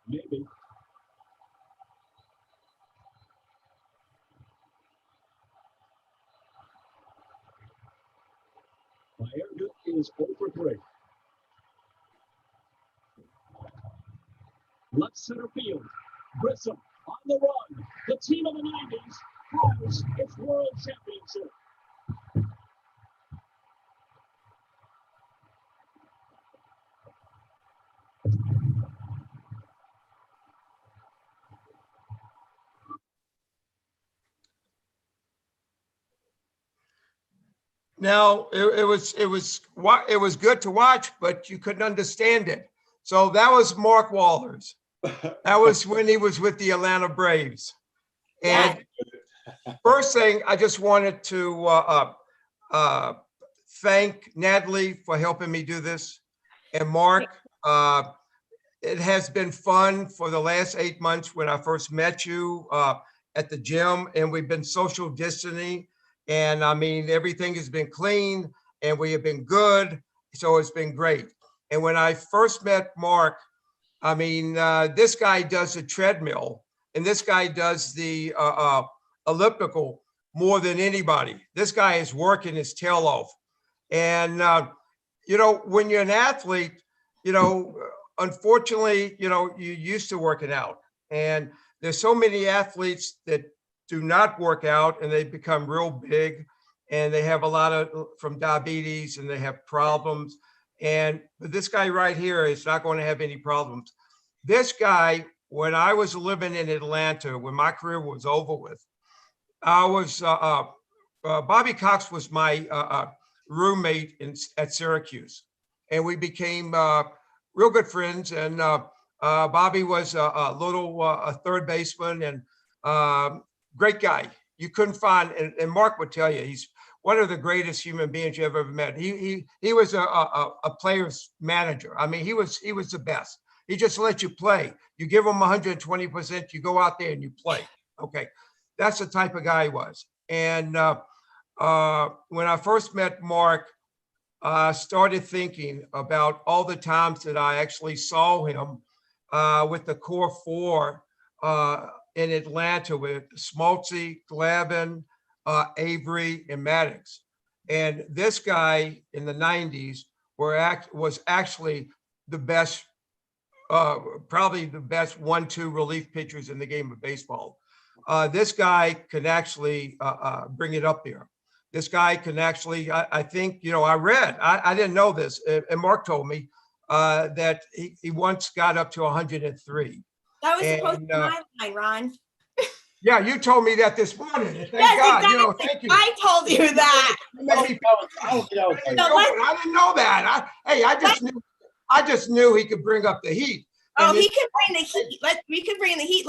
Maybe. Blomberg is over 3. Left center field. Grissom on the run. The team of the 90s has its world championship. Now it was good to watch, but you couldn't understand it. So that was Mark Wallers. That was when he was with the Atlanta Braves. And first thing, I just wanted to thank Natalie for helping me do this, and Mark. It has been fun for the last 8 months when I first met you at the gym, and we've been social distancing. And I mean, everything has been clean and we have been good. So it's been great. And when I first met Mark, I mean, this guy does the treadmill and this guy does the elliptical more than anybody. This guy is working his tail off. And, you know, when you're an athlete, you know, unfortunately, you know, you're used to working out. And there's so many athletes that do not work out and they become real big and they have a lot of from diabetes and they have problems. And this guy right here is not going to have any problems. This guy, when I was living in Atlanta, when my career was over with, I was, Bobby Cox was my roommate at Syracuse. And we became real good friends. And Bobby was a third baseman and great guy. You couldn't find, and Mark would tell you, he's one of the greatest human beings you ever met. He was a player's manager. I mean, he was the best. He just let you play. You give him 120%, you go out there and you play. Okay, that's the type of guy he was. And when I first met Mark, I started thinking about all the times that I actually saw him with the core four in Atlanta with Smoltzy, Glavin, Avery, and Maddox. And this guy in the 90s was actually the best, probably the best 1-2 relief pitchers in the game of baseball. This guy can actually bring it up there. This guy can actually, I think, you know, I didn't know this, and Mark told me that he once got up to 103. That was supposed to be my line, Ron. Yeah, you told me that this morning. Thank yes, God. exactly. You know, thank you. I told you that. I didn't know that. I just knew he could bring up the heat. Oh, he can bring the heat. We can bring the heat.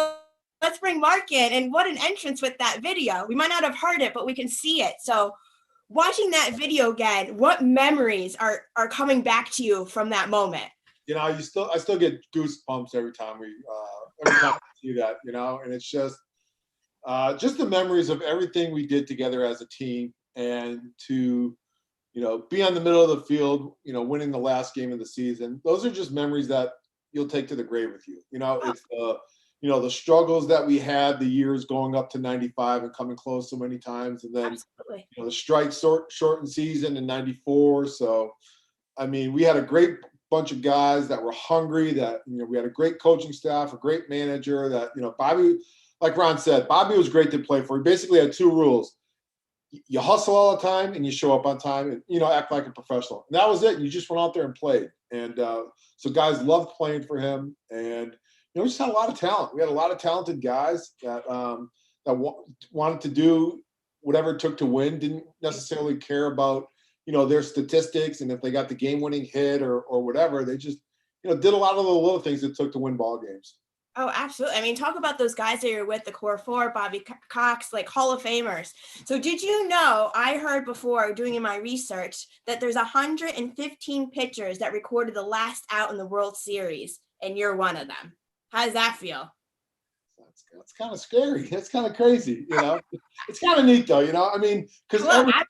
Let's bring Mark in. And what an entrance with that video. We might not have heard it, but we can see it. So watching that video again, what memories are coming back to you from that moment? You know, I still get goosebumps every time we see that, you know, and it's just the memories of everything we did together as a team, and to, you know, be on the middle of the field, you know, winning the last game of the season. Those are just memories that you'll take to the grave with you. You know, it's you know, the struggles that we had, the years going up to 95 and coming close so many times, and then you know, the strike shortened season in 94. So, I mean, we had a great bunch of guys that were hungry, that, you know, we had a great coaching staff, a great manager, that, you know, Bobby, like Ron said, Bobby was great to play for. He basically had 2 rules. You hustle all the time and you show up on time and, you know, act like a professional. And that was it. You just went out there and played. And so guys loved playing for him. And, you know, we just had a lot of talent. We had a lot of talented guys that wanted to do whatever it took to win, didn't necessarily care about, you know, their statistics and if they got the game-winning hit or whatever. They just, you know, did a lot of the little things it took to win ball games. Oh, absolutely. I mean, talk about those guys that you're with, the core four, Bobby Cox, like Hall of Famers. So did you know, I heard before doing in my research that there's 115 pitchers that recorded the last out in the World Series, and you're one of them. How does that feel? That's kind of scary. That's kind of crazy, you know. It's kind of neat though, you know. I mean, because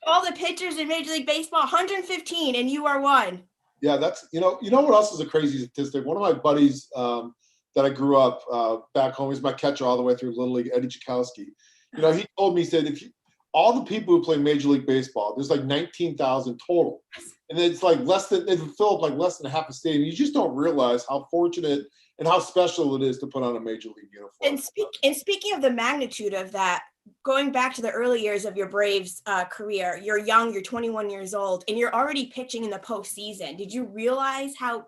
all the pitchers in Major League Baseball, 115, and you are one. Yeah, that's, you know what else is a crazy statistic? One of my buddies that I grew up back home. He was my catcher all the way through Little League, Eddie Chakowski. You know, he told me, he said, all the people who play Major League Baseball, there's like 19,000 total. And it's like they fill up like less than half a stadium. You just don't realize how fortunate and how special it is to put on a Major League uniform. And speaking of the magnitude of that, going back to the early years of your Braves career, you're young, you're 21 years old, and you're already pitching in the postseason. Did you realize how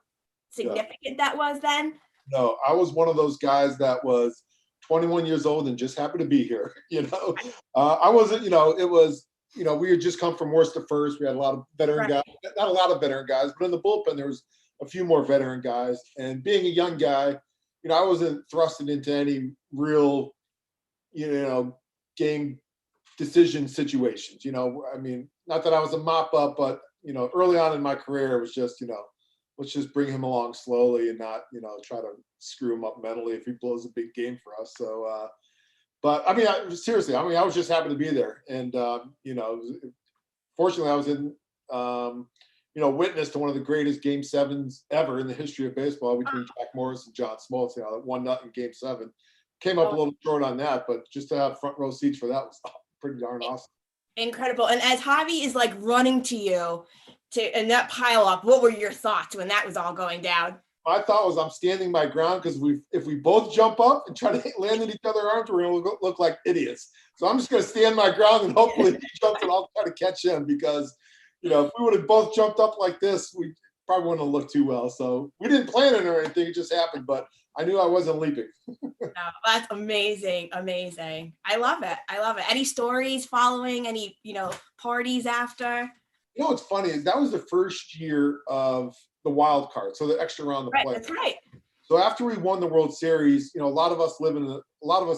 significant that was then? No, I was one of those guys that was 21 years old and just happened to be here. You know, I wasn't, you know, it was, you know, we had just come from worst to first. We had a lot of veteran guys, not a lot of veteran guys, but in the bullpen, there was a few more veteran guys. And being a young guy, you know, I wasn't thrusted into any real, you know, game decision situations. You know, I mean, not that I was a mop up, but, you know, early on in my career, it was just, you know, let's just bring him along slowly and not, you know, try to screw him up mentally if he blows a big game for us. So, but I mean, seriously, I mean, I was just happy to be there. And, you know, fortunately I was in, you know, witness to one of the greatest game sevens ever in the history of baseball between Jack Morris and John Smoltz. You know, 1-0 in game 7. Came up a little short on that, but just to have front row seats for that was pretty darn awesome. Incredible. And as Javi is like running to you and that pile up, what were your thoughts when that was all going down? My thought was I'm standing my ground because if we both jump up and try to land in each other's arms, we're going to look like idiots. So I'm just going to stand my ground and hopefully he jumps and I'll try to catch him because, you know, if we would have both jumped up like this, we probably wouldn't have looked too well. So we didn't plan it or anything. It just happened, but I knew I wasn't leaping. No, that's amazing. Amazing. I love it. I love it. Any stories following, any, you know, parties after? You know, what's funny is that was the first year of the wild card. So the extra round of play. That's right. So after we won the World Series, you know, a lot of us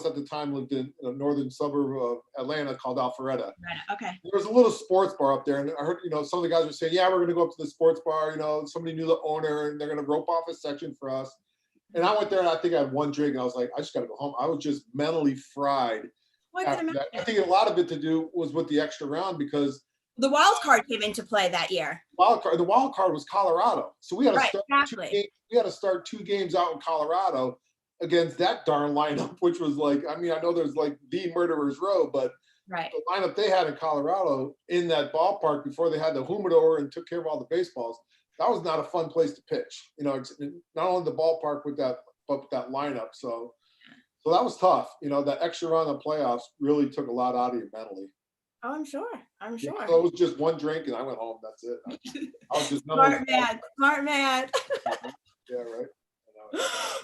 at the time lived in a northern suburb of Atlanta called Alpharetta. Okay. There was a little sports bar up there, and I heard, you know, some of the guys were saying, yeah, we're going to go up to the sports bar. You know, somebody knew the owner, and they're going to rope off a section for us. And I went there, and I think I had one drink, and I was like, I just got to go home. I was just mentally fried. After that. I think a lot of it to do was with the extra round because the wild card came into play that year. The wild card was Colorado, so we had to start exactly. we had to start 2 games out in Colorado against that darn lineup, which was like, I mean, I know there's like the murderer's row, but the lineup they had in Colorado in that ballpark before they had the humidor and took care of all the baseballs, that was not a fun place to pitch. You know, it's not only the ballpark with that, but with that lineup. So that was tough. You know, that extra round of playoffs really took a lot out of you mentally. Oh, I'm sure. Yeah, so it was just one drink and I went home. That's it. I was just smart man. Yeah, right.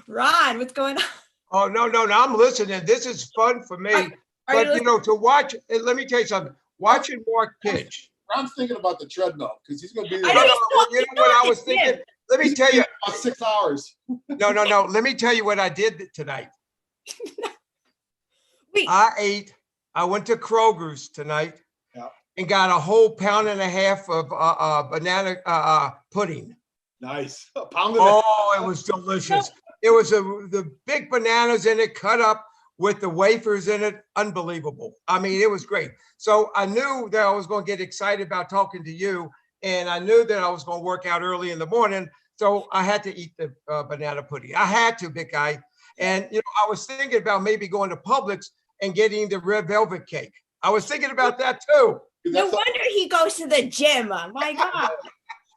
Ron, what's going on? Oh, no, I'm listening. This is fun for me. But, you know, to watch, let me tell you something. Watching Mark pitch. Ron's thinking about the treadmill because he's going to be there. You know what I was thinking? Let me tell you. About 6 hours. No. Let me tell you what I did tonight. Wait. I went to Kroger's tonight and got a whole pound and a half of banana pudding. Nice. A pound and a half. Oh, it was delicious. It was the big bananas in it, cut up with the wafers in it. Unbelievable. I mean, it was great. So I knew that I was going to get excited about talking to you, and I knew that I was going to work out early in the morning. So I had to eat the banana pudding. I had to, big guy. And, you know, I was thinking about maybe going to Publix and getting the red velvet cake. I was thinking about that too. No wonder he goes to the gym. My God.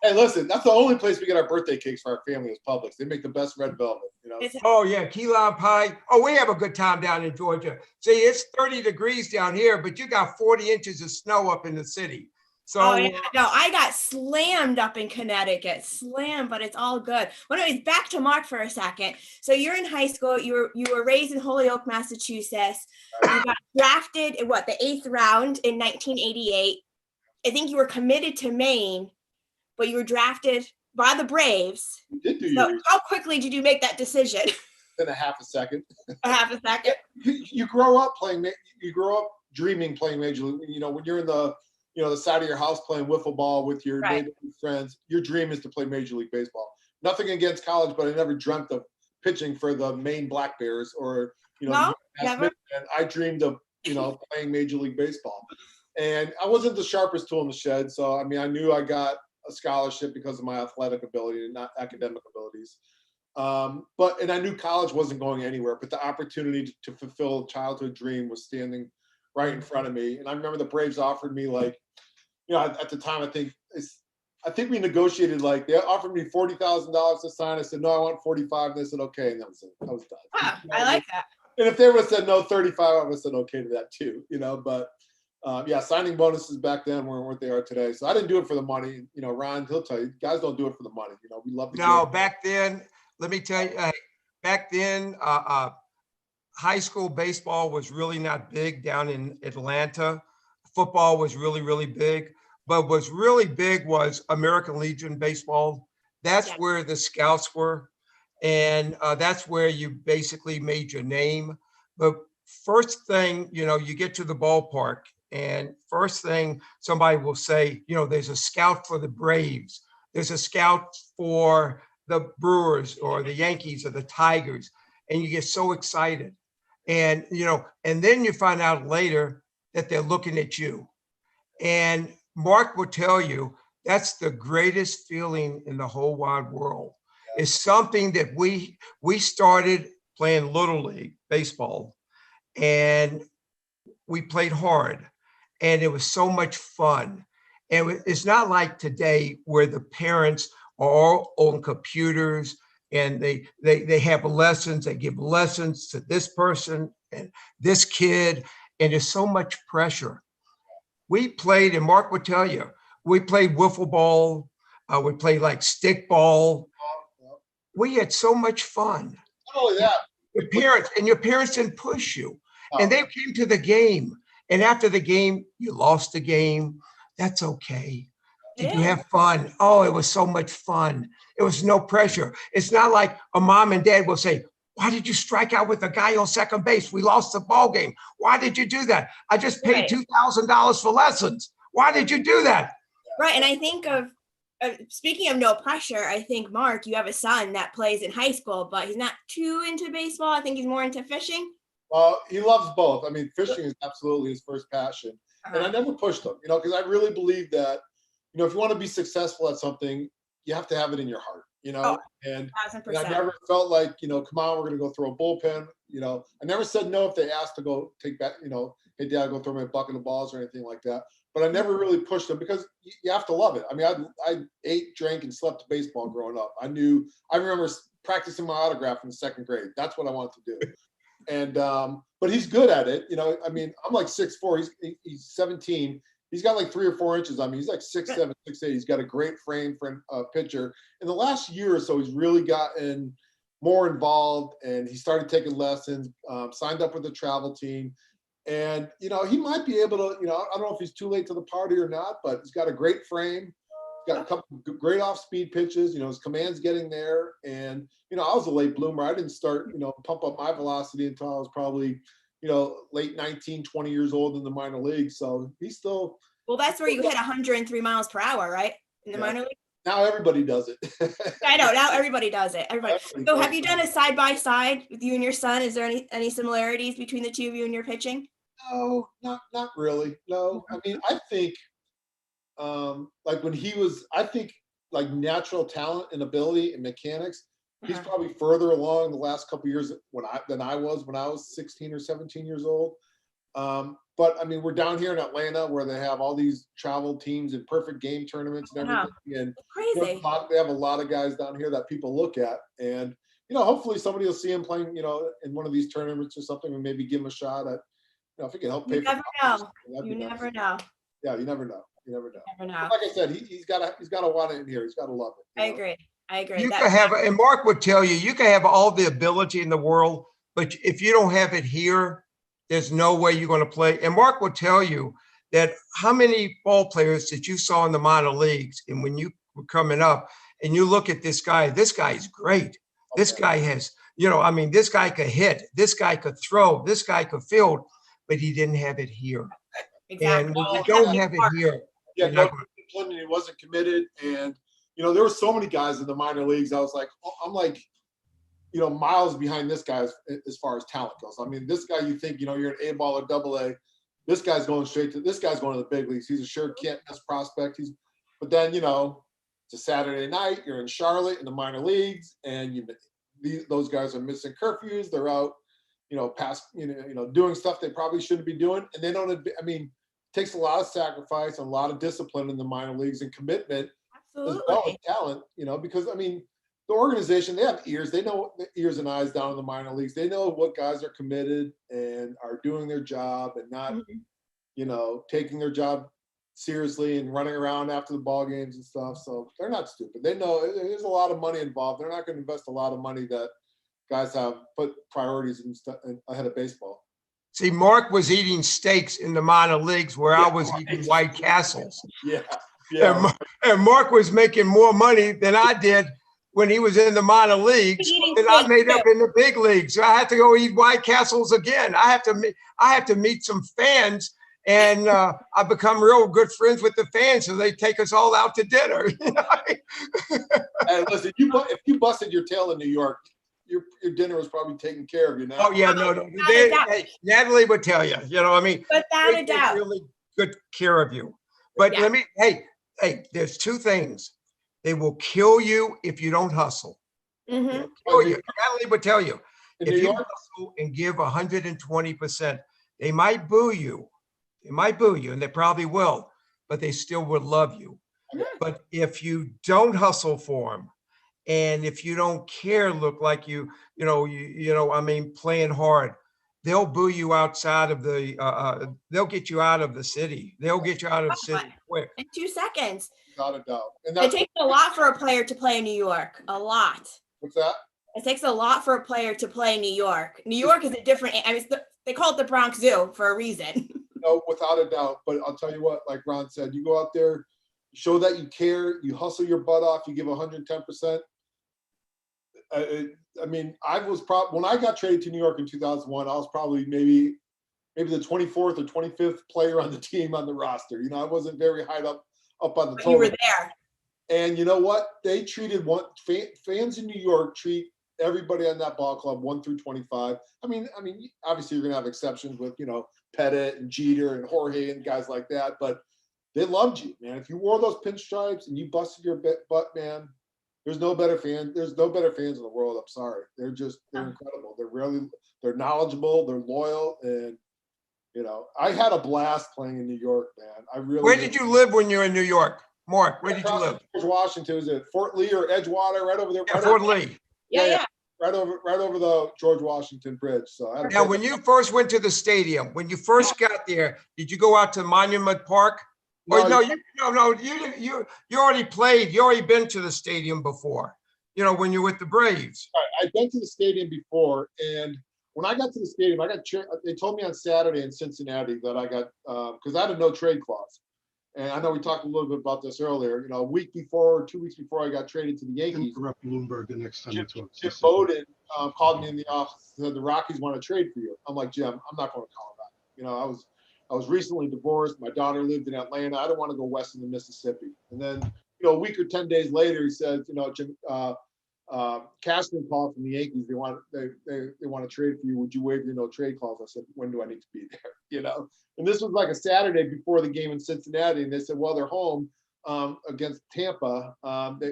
Hey, listen, that's the only place we get our birthday cakes for our family is Publix. They make the best red velvet, you know. Oh yeah, key lime pie. Oh, we have a good time down in Georgia. See, it's 30 degrees down here, but you got 40 inches of snow up in the city. So no, I got slammed up in Connecticut, but it's all good. Well, anyways, back to Mark for a second. So you're in high school. You were raised in Holyoke, Massachusetts. You got drafted in the 8th round in 1988. I think you were committed to Maine, but you were drafted by the Braves. So how quickly did you make that decision? In a half a second. A half a second. You grow up dreaming playing Major League. You know, when you're in the side of your house playing wiffle ball with your neighborhood friends, your dream is to play Major League Baseball. Nothing against college, but I never dreamt of pitching for the Maine Black Bears or, you know, never. And I dreamed of, you know, playing Major League Baseball. And I wasn't the sharpest tool in the shed. So, I mean, I knew I got a scholarship because of my athletic ability and not academic abilities. And I knew college wasn't going anywhere, but the opportunity to fulfill a childhood dream was standing right in front of me. And I remember the Braves offered me, like, at the time, I think we negotiated, like, they offered me $40,000 to sign. I said, no, I want 45. And they said, okay. And that was it. I was done. Wow, I like that. And if they would have said no, 35, I would have said okay to that too, but signing bonuses back then weren't what they are today. So I didn't do it for the money. Ron, he'll tell you, guys don't do it for the money. We love the No, game. back then, let me tell you, back then, high school baseball was really not big down in Atlanta. Football was really, really big. But what's really big was American Legion baseball. That's where the scouts were. And that's where you basically made your name. But first thing, you get to the ballpark, and first thing somebody will say, there's a scout for the Braves. There's a scout for the Brewers or the Yankees or the Tigers. And you get so excited. And, and then you find out later that they're looking at you. And Mark will tell you, that's the greatest feeling in the whole wide world. It's something that we started playing Little League baseball, and we played hard, and it was so much fun. And it's not like today where the parents are all on computers and they have lessons, they give lessons to this person and this kid, and there's so much pressure. We played, and Mark would tell you, we played wiffle ball, we played like stick ball. We had so much fun. Not only that, Your parents didn't push you. And they came to the game. And after the game, you lost the game. That's okay. Did you have fun? Oh, it was so much fun. It was no pressure. It's not like a mom and dad will say, why did you strike out with the guy on second base? We lost the ball game. Why did you do that? I just paid $2,000 for lessons. Why did you do that? Right. And I think speaking of no pressure, I think, Mark, you have a son that plays in high school, but he's not too into baseball. I think he's more into fishing. He loves both. I mean, fishing is absolutely his first passion. And I never pushed him, because I really believe that, if you want to be successful at something, you have to have it in your heart, and I never felt like, come on, we're going to go throw a bullpen. I never said no if they asked to go take back, hey, Dad, go throw me a bucket of balls or anything like that. But I never really pushed them because you have to love it. I mean, I ate, drank, and slept baseball growing up. I remember practicing my autograph in the second grade. That's what I wanted to do. And but he's good at it. I mean, I'm like 6'4". He's 17. He's got like 3 or 4 inches on me. He's like 6'7", 6'8". He's got a great frame for a pitcher. In the last year or so, he's really gotten more involved, and he started taking lessons, signed up with the travel team. And, he might be able to, I don't know if he's too late to the party or not, but he's got a great frame. He's got a couple great off-speed pitches. His command's getting there. And, I was a late bloomer. I didn't start, pump up my velocity until I was probably, late 19, 20 years old in the minor league. So he's still. Well, that's where you hit 103 miles per hour, right? In the minor league? Now everybody does it. I know. Now everybody does it. So have you done a side-by-side with you and your son? Is there any similarities between the two of you and your pitching? No, not really. No. I mean, I think like when he was, like natural talent and ability and mechanics, he's probably further along the last couple of years than I was when I was 16 or 17 years old. But I mean, we're down here in Atlanta where they have all these travel teams and perfect game tournaments and everything. And crazy. They have a lot of guys down here that people look at. And, hopefully somebody will see him playing, in one of these tournaments or something, and maybe give him a shot at, if he can help pay. You never know. You never know. Yeah, you never know. You never know. Never know. Like I said, he's got to want it in here. He's got to love it. I agree. You can have, and Mark would tell you, you can have all the ability in the world, but if you don't have it here, there's no way you're going to play. And Mark will tell you that how many ball players that you saw in the minor leagues, and when you were coming up, and you look at this guy is great. This guy has, this guy could hit, this guy could throw, this guy could field, but he didn't have it here. Exactly. And when you don't have it here, no discipline, he wasn't committed. And, there were so many guys in the minor leagues. I was like, I'm like, miles behind this guy as far as talent goes. I mean, this guy, you think, you're an A-ball or double-A. This guy's going to the big leagues. He's a sure can't miss prospect. But then, it's a Saturday night. You're in Charlotte in the minor leagues, and those guys are missing curfews. They're out, past, doing stuff they probably shouldn't be doing. And they don't, I mean, it takes a lot of sacrifice and a lot of discipline in the minor leagues and commitment as well as talent, because, I mean, the organization, they have ears. They know the ears and eyes down in the minor leagues. They know what guys are committed and are doing their job and not, taking their job seriously and running around after the ball games and stuff. So they're not stupid. They know there's a lot of money involved. They're not going to invest a lot of money that guys have put priorities ahead of baseball. See, Mark was eating steaks in the minor leagues where I was eating White Castles. Yeah. And Mark was making more money than I did when he was in the minor leagues that I made up in the big leagues. So I had to go eat White Castles again. I have to meet some fans, and I've become real good friends with the fans, so they take us all out to dinner. And listen, if you busted your tail in New York, your dinner was probably taken care of, Oh yeah, no. Natalie would tell you, I mean, without a doubt, really good care of you. But let me, hey, there's two things. They will kill you if you don't hustle. Mm-hmm. Kill you. Natalie would tell you, if you hustle and give 120%, they might boo you. They might boo you, and they probably will, but they still would love you. But if you don't hustle for them, and if you don't care, look like I mean, playing hard, they'll boo you outside of the, they'll get you out of the city. They'll get you out of the city quick. In 2 seconds. Without a doubt. And It takes a lot for a player to play in New York. A lot. What's that? It takes a lot for a player to play in New York. New York is a different, I mean, they call it the Bronx Zoo for a reason. No, without a doubt. But I'll tell you what, like Ron said, you go out there, show that you care, you hustle your butt off, you give 110%. I mean, when I got traded to New York in 2001, I was probably maybe the 24th or 25th player on the team on the roster. I wasn't very high up on the total. You were there. And you know what? They treated fans in New York treat everybody on that ball club 1 through 25. I mean, obviously you're gonna have exceptions with Pettit and Jeter and Jorge and guys like that, but they loved you, man. If you wore those pinstripes and you busted your butt, man, there's no better fans in the world. I'm sorry. They're incredible. They're knowledgeable, they're loyal, and I had a blast playing in New York, man. Where did you live when you were in New York? Mark, where did you live? George Washington. Was it Fort Lee or Edgewater? Right over there. Yeah, Fort Lee. Yeah. Right over the George Washington Bridge. So now, when you first went to the stadium, when you first got there, did you go out to Monument Park? You already played. You already been to the stadium before. When you're with the Braves. I've been to the stadium before, and when I got to the stadium, they told me on Saturday in Cincinnati that I got because I had a no trade clause, and I know we talked a little bit about this earlier. A week before, or 2 weeks before I got traded to the Yankees. Interrupt Blomberg the next time you talk. Jim Bowden called me in the office and said the Rockies want to trade for you. I'm like, Jim, I'm not going to call him back. I was recently divorced. My daughter lived in Atlanta. I don't want to go west of the Mississippi. And then, a week or 10 days later, he said, Jim, Cashman called from the Yankees. They want to trade for you. Would you waive your no trade clause? I said, when do I need to be there? And this was like a Saturday before the game in Cincinnati. And they said, well, they're home against Tampa.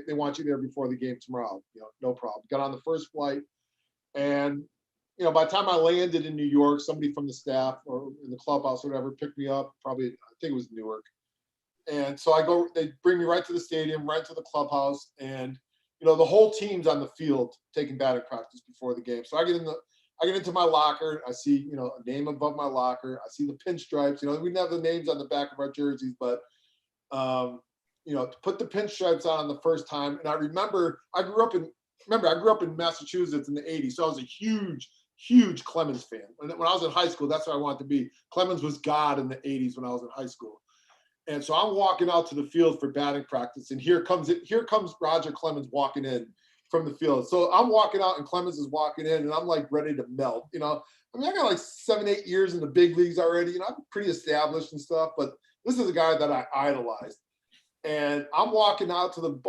They want you there before the game tomorrow. No problem. Got on the first flight, and by the time I landed in New York, somebody from the staff or in the clubhouse or whatever picked me up. Probably, I think it was Newark. And so they bring me right to the stadium, right to the clubhouse, and the whole team's on the field taking batting practice before the game. So I get into my locker. I see a name above my locker. I see the pinstripes. We didn't have the names on the back of our jerseys, but to put the pinstripes on the first time. And I remember I grew up in Massachusetts in the 80s, so I was a huge Clemens fan. When I was in high school, that's what I wanted to be. Clemens was God in the 80s when I was in high school. And so I'm walking out to the field for batting practice, and here comes Roger Clemens walking in from the field. So I'm walking out, and Clemens is walking in, and I'm like ready to melt. I got like 7-8 years in the big leagues already. I'm pretty established and stuff, but this is a guy that I idolized. And I'm walking out to the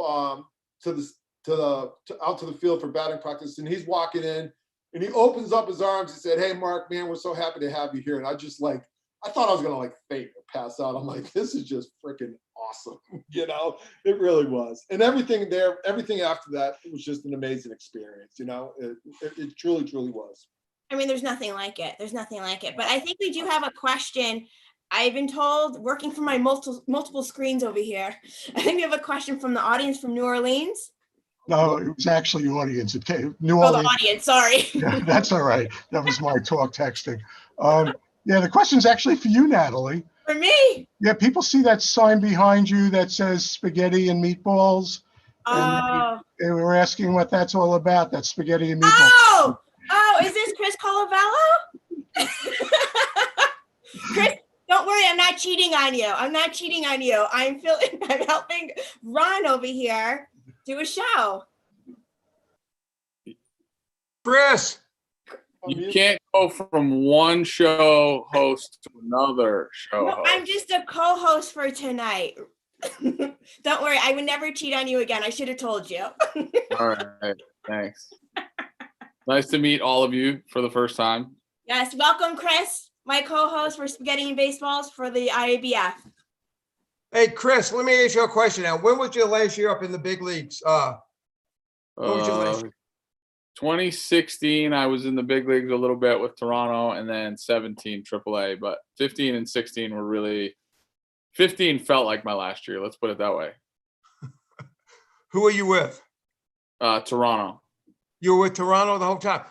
field for batting practice, and he's walking in, and he opens up his arms and said, "Hey, Mark, man, we're so happy to have you here." And I I thought I was gonna like faint or pass out. I'm like, this is just freaking awesome. It really was. And everything after that, it was just an amazing experience. It truly, truly was. I mean, there's nothing like it. There's nothing like it. But I think we do have a question. I've been told, working from my multiple screens over here, I think we have a question from the audience from New Orleans. No, it was actually audience. It came, New Oh, the Orleans. audience, sorry. Yeah, that's all right. That was my talk texting. Yeah, the question's actually for you, Natalie. For me? Yeah, people see that sign behind you that says spaghetti and meatballs. And Oh. they were asking what that's all about, that spaghetti and meatballs. Oh, is this Chris Colavello? Chris, don't worry, I'm not cheating on you. I'm helping Ron over here do a show. Chris, You can't go from one show host to another show No, host. I'm just a co-host for tonight. Don't worry, I would never cheat on you again. I should have told you. All right, thanks. Nice to meet all of you for the first time. Yes, welcome, Chris, my co-host for Spaghetti and Baseballs for the IABF. hey, Chris, let me ask you a question now. When was your last year up in the big leagues? What was your last year? 2016, I was in the big leagues a little bit with Toronto, and then 17 AAA. But 15 and 16 were really. 15 felt like my last year. Let's put it that way. Who are you with? Toronto. You were with Toronto the whole time.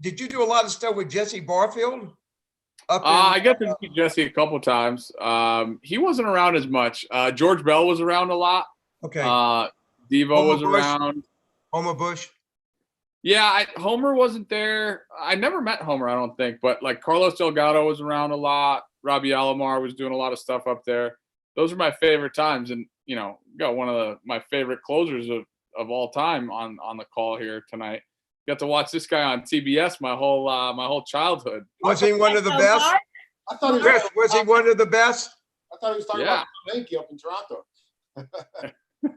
Did you do a lot of stuff with Jesse Barfield? I got to meet Jesse a couple times. He wasn't around as much. George Bell was around a lot. Okay. Devo Homer was Bush? around. Homer Bush? Yeah, Homer wasn't there. I never met Homer, I don't think. But like Carlos Delgado was around a lot. Robbie Alomar was doing a lot of stuff up there. Those are my favorite times. And, got one of my favorite closers of all time on the call here tonight. Got to watch this guy on TBS my whole childhood. Was he one of the best? I thought Chris, was he one of the best? I thought he was talking about Yankee up in Toronto.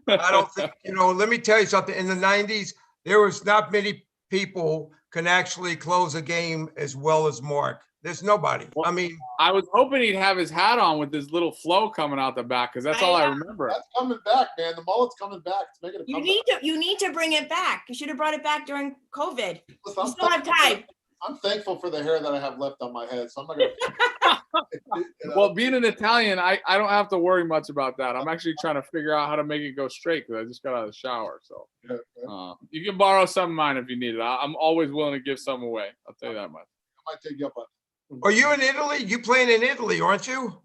I don't think, let me tell you something. In the 90s, there was not many people can actually close a game as well as Mark. There's nobody. Well, I mean, I was hoping he'd have his hat on with his little flow coming out the back, because that's all I remember. That's coming back, man. The mullet's coming back. It's making a comeback. You need to bring it back. You should have brought it back during COVID. Listen, You still have time. I'm thankful for the hair that I have left on my head, so I'm not gonna. Well, being an Italian, I don't have to worry much about that. I'm actually trying to figure out how to make it go straight because I just got out of the shower. So you can borrow some of mine if you need it. I'm always willing to give some away. I'll tell you that much. I might take you up on. are you in Italy? You playing in Italy, aren't you?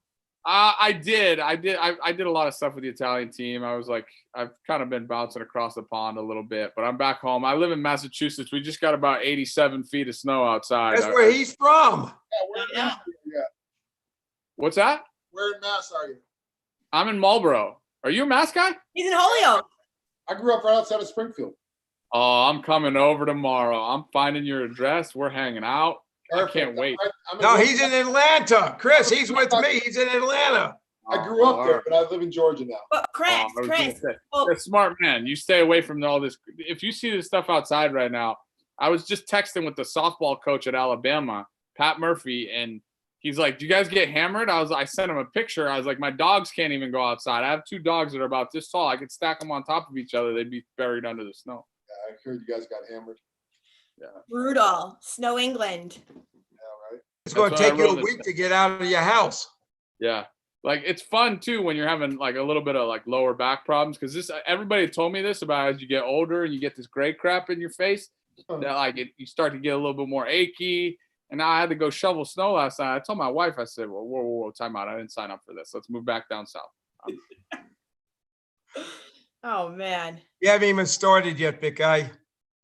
I did a lot of stuff with the Italian team. I've kind of been bouncing across the pond a little bit, but I'm back home. I live in Massachusetts. We just got about 87 feet of snow outside. That's where he's from. Yeah, where in Mass are you at? What's that? Where in Mass are you? I'm in Marlboro. Are you a Mass guy? He's in Holyoke. I grew up right outside of Springfield. Oh, I'm coming over tomorrow. I'm finding your address. We're hanging out. Perfect. I can't wait. No, he's in Atlanta. Chris, he's with me. He's in Atlanta. I grew up there, but I live in Georgia now. But Chris, You're a smart man. You stay away from all this. If you see this stuff outside right now, I was just texting with the softball coach at Alabama, Pat Murphy, and he's like, "Do you guys get hammered?" I sent him a picture. I was like, "My dogs can't even go outside. I have 2 dogs that are about this tall. I could stack them on top of each other. They'd be buried under the snow." Yeah, I heard you guys got hammered. Yeah. Brutal. Snow England. Yeah, right. It's going to take you a week to get out of your house. Yeah. Like, it's fun too when you're having like a little bit of like lower back problems, because everybody told me this about as you get older and you get this gray crap in your face that like you start to get a little bit more achy. And now I had to go shovel snow last night. I told my wife, I said, "Well, whoa, time out. I didn't sign up for this. Let's move back down south." Oh man. You haven't even started yet, big guy.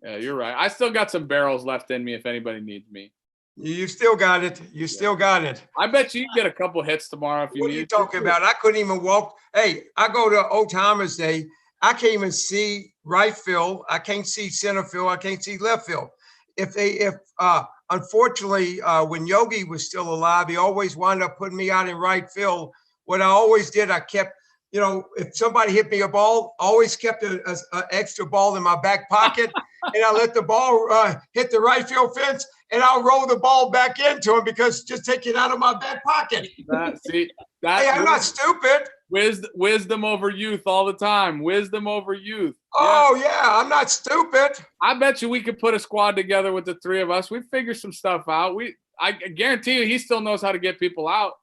Yeah, you're right. I still got some barrels left in me if anybody needs me. You still got it. You still got it. I bet you get a couple hits tomorrow if you What need. are you talking about? I couldn't even walk. Hey, I go to Old Timers Day. I can't even see right field. I can't see center field. I can't see left field. Unfortunately, when Yogi was still alive, he always wound up putting me out in right field. What I always did, I kept, if somebody hit me a ball, I always kept an extra ball in my back pocket. and I let the ball hit the right field fence, and I'll roll the ball back into him because just take it out of my back pocket. Hey, I'm not stupid. Wisdom over youth all the time. Wisdom over youth. Oh yeah, I'm not stupid. I bet you we could put a squad together with the three of us. We figure some stuff out. I guarantee you, he still knows how to get people out.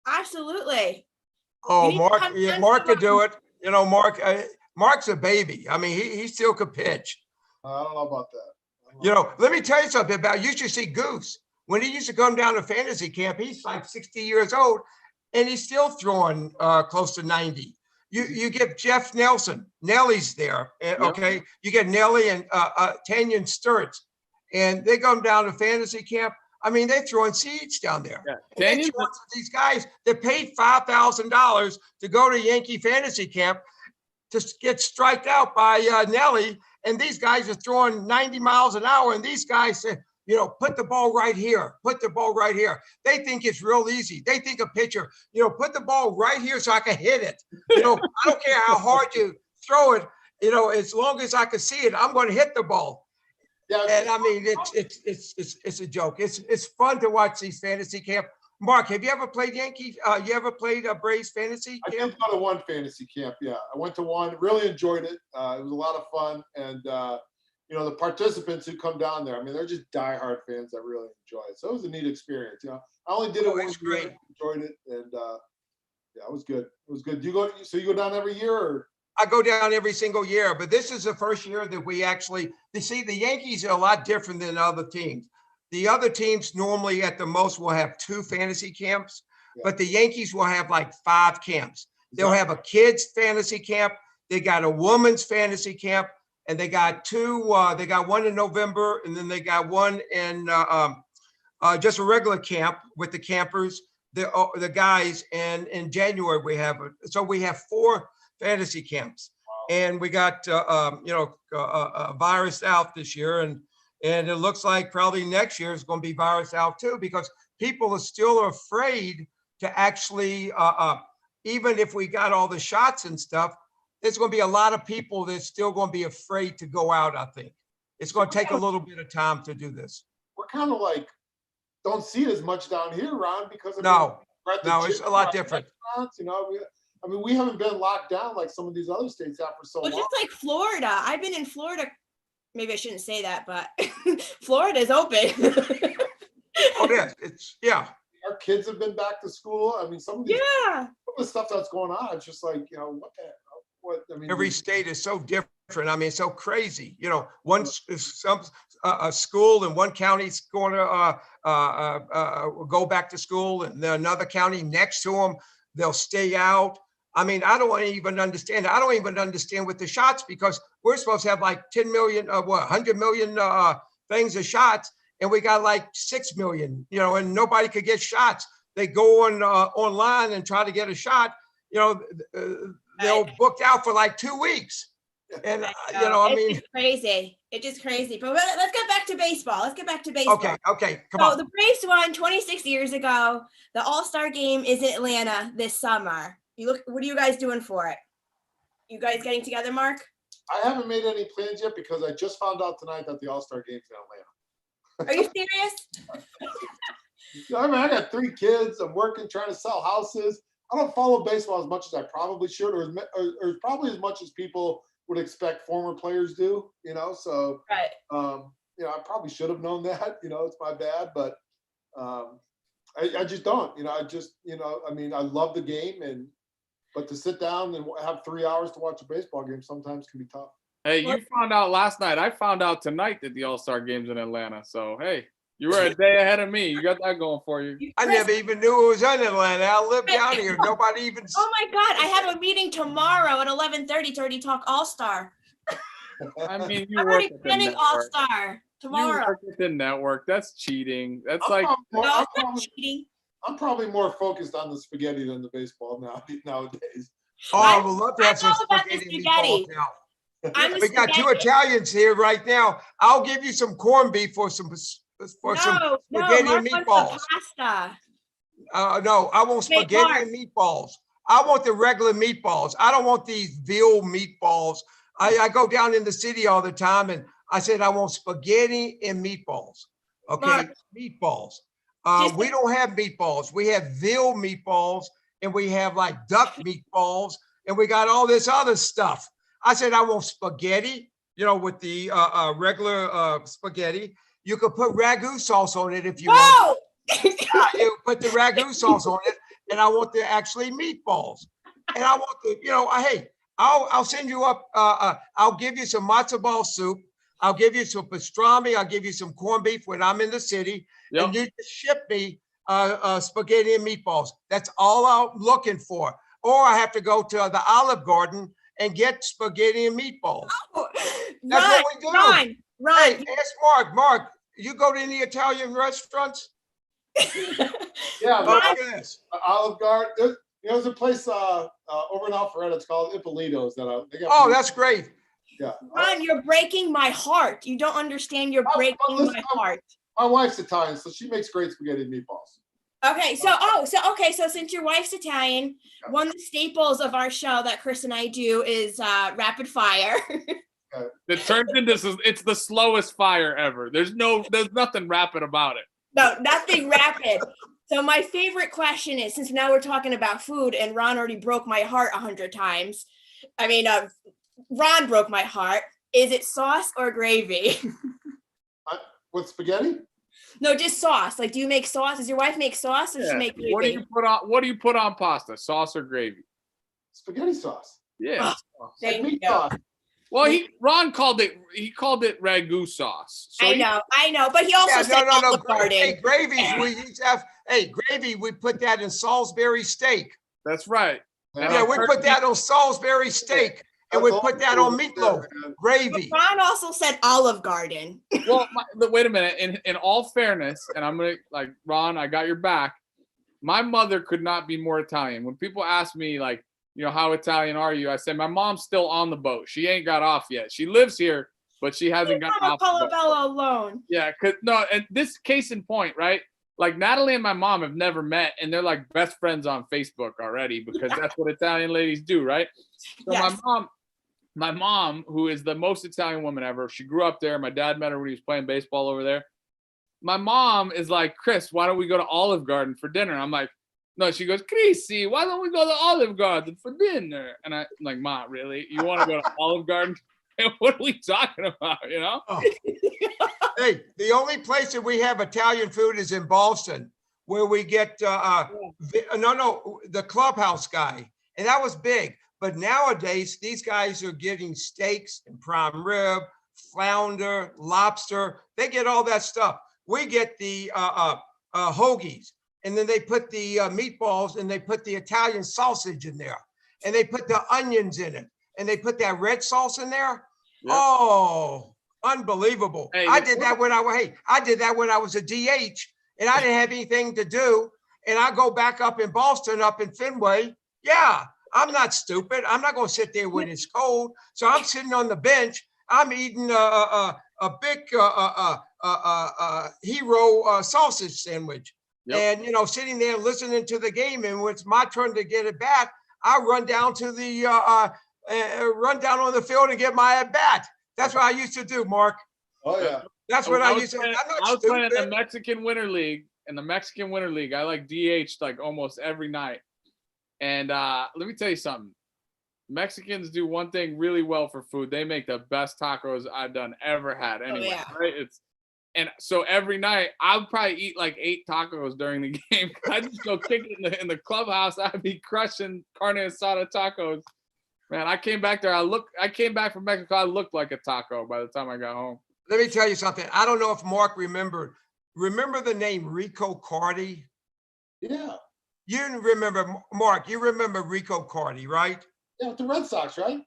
Absolutely. Oh, You Mark, have yeah, friends Mark could around. do it. You know, Mark's a baby. I mean, he still could pitch. I don't know about that. You know, let me tell you something about, you should see Goose. When he used to come down to fantasy camp, he's like 60 years old, and he's still throwing close to 90. You get Jeff Nelson. Nellie's there, okay? You get Nellie and Tanya and Sturts, and they come down to fantasy camp. I mean, they're throwing seeds down there. Yeah. These guys that paid $5,000 to go to Yankee fantasy camp to get striked out by Nelly, and these guys are throwing 90 miles an hour, and these guys say, you know, put the ball right here, put the ball right here. They think it's real easy. They think a pitcher, you know, put the ball right here so I can hit it. You know, I don't care how hard you throw it, you know, as long as I can see it, I'm going to hit the ball. Yeah, And I mean, it's a joke. It's fun to watch these fantasy camp. Mark, have you ever played Yankee? You ever played a Braves fantasy I camp? did go to one fantasy camp. Yeah, I went to one. Really enjoyed it. It was a lot of fun, and you know, the participants who come down there, I mean, they're just diehard fans that really enjoy it. So it was a neat experience. You know, I only did it once. It's great. Enjoyed it, and yeah, it was good. It was good. So you go down every year, or? I go down every single year, but this is the first year that we actually, you see, the Yankees are a lot different than other teams. The other teams normally at the most will have 2 fantasy camps, but the Yankees will have like 5 camps. They'll have a kids fantasy camp. They got a women's fantasy camp, and they got 2, they got one in November, and then they got one in just a regular camp with the campers, the guys, and in January we have, so we have 4 fantasy camps. And we got you know, virus out this year, and it looks like probably next year is going to be virus out too, because people are still afraid to actually even if we got all the shots and stuff, there's going to be a lot of people that's still going to be afraid to go out. I think it's going to take a little bit of time to do this. We're kind of like, don't see it as much down here, Ron, because No, no, it's a lot different. You know, I mean, we haven't been locked down like some of these other states have for so long. Just like Florida. I've been in Florida. Maybe I shouldn't say that, but Florida's open. Oh, yeah, yeah. Our kids have been back to school. I mean, some of the stuff that's going on, it's just like, you know, I mean, every state is so different. I mean, it's so crazy. You know, a school in one county's going to go back to school, and then another county next to them, they'll stay out. I mean, I don't even understand. I don't even understand with the shots, because we're supposed to have like 10 million, 100 million things of shots, and we got like 6 million, you know, and nobody could get shots. They go on online and try to get a shot, you know, they're booked out for like 2 weeks. And, you know, I mean, it's crazy. It's just crazy. But let's get back to baseball. Okay, come on. So the Braves won 26 years ago. The All-Star game is in Atlanta this summer. What are you guys doing for it? You guys getting together, Mark? I haven't made any plans yet, because I just found out tonight that the All-Star game's in Atlanta. Are you serious? I mean, I got 3 kids. I'm working, trying to sell houses. I don't follow baseball as much as I probably should, or probably as much as people would expect former players do, you know? So, right. You know, I probably should have known that, you know, it's my bad, but I just don't, you know, I mean, I love the game, but to sit down and have 3 hours to watch a baseball game sometimes can be tough. Hey, you found out last night. I found out tonight that the All-Star game's in Atlanta. So, hey, you were a day ahead of me. You got that going for you. I never even knew it was in Atlanta. I live down here. Nobody even. Oh my God! I have a meeting tomorrow at 11:30 to already talk All-Star. I mean, you I'm work already at the planning network. All-Star tomorrow. You work at the network. That's cheating. That's I'm like probably- No, I'm it's not probably- cheating. I'm probably more focused on the spaghetti than the baseball nowadays. Oh, I would love to have I'm some all about the spaghetti and spaghetti. meatballs now. I'm the We got 2 spaghetti. Italians here right now. I'll give you some corned beef for some spaghetti Mark and meatballs. wants the pasta. No, I want Hey, spaghetti Mark. and meatballs. I want the regular meatballs. I don't want these veal meatballs. I go down in the city all the time, and I said, I want spaghetti and meatballs. Okay, Mark. meatballs. Just- We don't have meatballs. We have veal meatballs, and we have like duck meatballs, and we got all this other stuff. I said, I want spaghetti, with the regular spaghetti. You could put ragu sauce on it if you want. Whoa! You put the ragu sauce on it, and I want the actually meatballs. And I want the, hey, I'll send you up. I'll give you some matzo ball soup. I'll give you some pastrami. I'll give you some corned beef when I'm in the city, and you just ship me spaghetti and meatballs. That's all I'm looking for. Or I have to go to the Olive Garden and get spaghetti and meatballs. That's what we do. Ron. Hey, ask Mark. Mark, you go to any Italian restaurants? Yeah, Look at this. Olive Garden. There's a place over in Alpharetta. It's called Ippolito's. They got Oh, that's great. Yeah. Ron, you're breaking my heart. You don't understand. You're breaking my heart. My wife's Italian, so she makes great spaghetti and meatballs. Okay, so since your wife's Italian, one of the staples of our show that Chris and I do is rapid fire. It turns into it's the slowest fire ever. There's nothing rapid about it. No, nothing rapid. So my favorite question is, since now we're talking about food and Ron already broke my heart 100 times. I mean, Ron broke my heart. Is it sauce or gravy? With spaghetti? No, just sauce. Like, do you make sauce? Does your wife make sauce or does she make gravy? What do you put on pasta? Sauce or gravy? Spaghetti sauce. Yeah. Thank you. Sauce. Well, Ron called it ragu sauce. So I know, but he also said Olive Garden. Hey, gravies, we used to have, gravy, we put that in Salisbury steak. That's right. Yeah, we put that on Salisbury steak, and we put that on meatloaf, gravy. Ron also said Olive Garden. Well, wait a minute. In all fairness, and I'm gonna Ron, I got your back. My mother could not be more Italian. When people ask me how Italian are you? I say my mom's still on the boat. She ain't got off yet. She lives here, but she hasn't gotten off the boat. Alone. Yeah, and this case in point, right? Like Natalie and my mom have never met, and they're like best friends on Facebook already because that's what Italian ladies do, right? So yes. my mom, who is the most Italian woman ever, she grew up there. My dad met her when he was playing baseball over there. My mom is like, Chris, why don't we go to Olive Garden for dinner? I'm like, no, she goes, Chrissy, why don't we go to Olive Garden for dinner? And I'm like, Ma, really? You want to go to Olive Garden? What are we talking about, Oh. Hey, the only place that we have Italian food is in Boston, where we get, the Clubhouse guy. And that was big. But nowadays, these guys are getting steaks and prime rib, flounder, lobster. They get all that stuff. We get the hoagies. And then they put the meatballs and they put the Italian sausage in there. And they put the onions in it. And they put that red sauce in there. Yep. Oh, unbelievable. Hey, I did that when I was a DH and I didn't have anything to do. And I go back up in Boston, up in Fenway. Yeah, I'm not stupid. I'm not going to sit there when it's cold. So I'm sitting on the bench. I'm eating a big hero sausage sandwich. Yep. And, sitting there listening to the game. And when it's my turn to get at bat, I run down to the run down on the field and get my at bat. That's what I used to do, Mark. Oh yeah. That's what I used to do. I was playing in the Mexican Winter League. In the Mexican Winter League, I DH almost every night. And let me tell you something. Mexicans do one thing really well for food. They make the best tacos I've ever had. Anyway, right? And so every night I would probably eat 8 tacos during the game. I just go kick it in the clubhouse. I'd be crushing carne asada tacos. Man, I came back there. I came back from Mexico. I looked like a taco by the time I got home. Let me tell you something. I don't know if Mark remembered. Remember the name Rico Cardi? Yeah. You remember, Mark, you remember Rico Cardi, right? Yeah, with the Red Sox, right?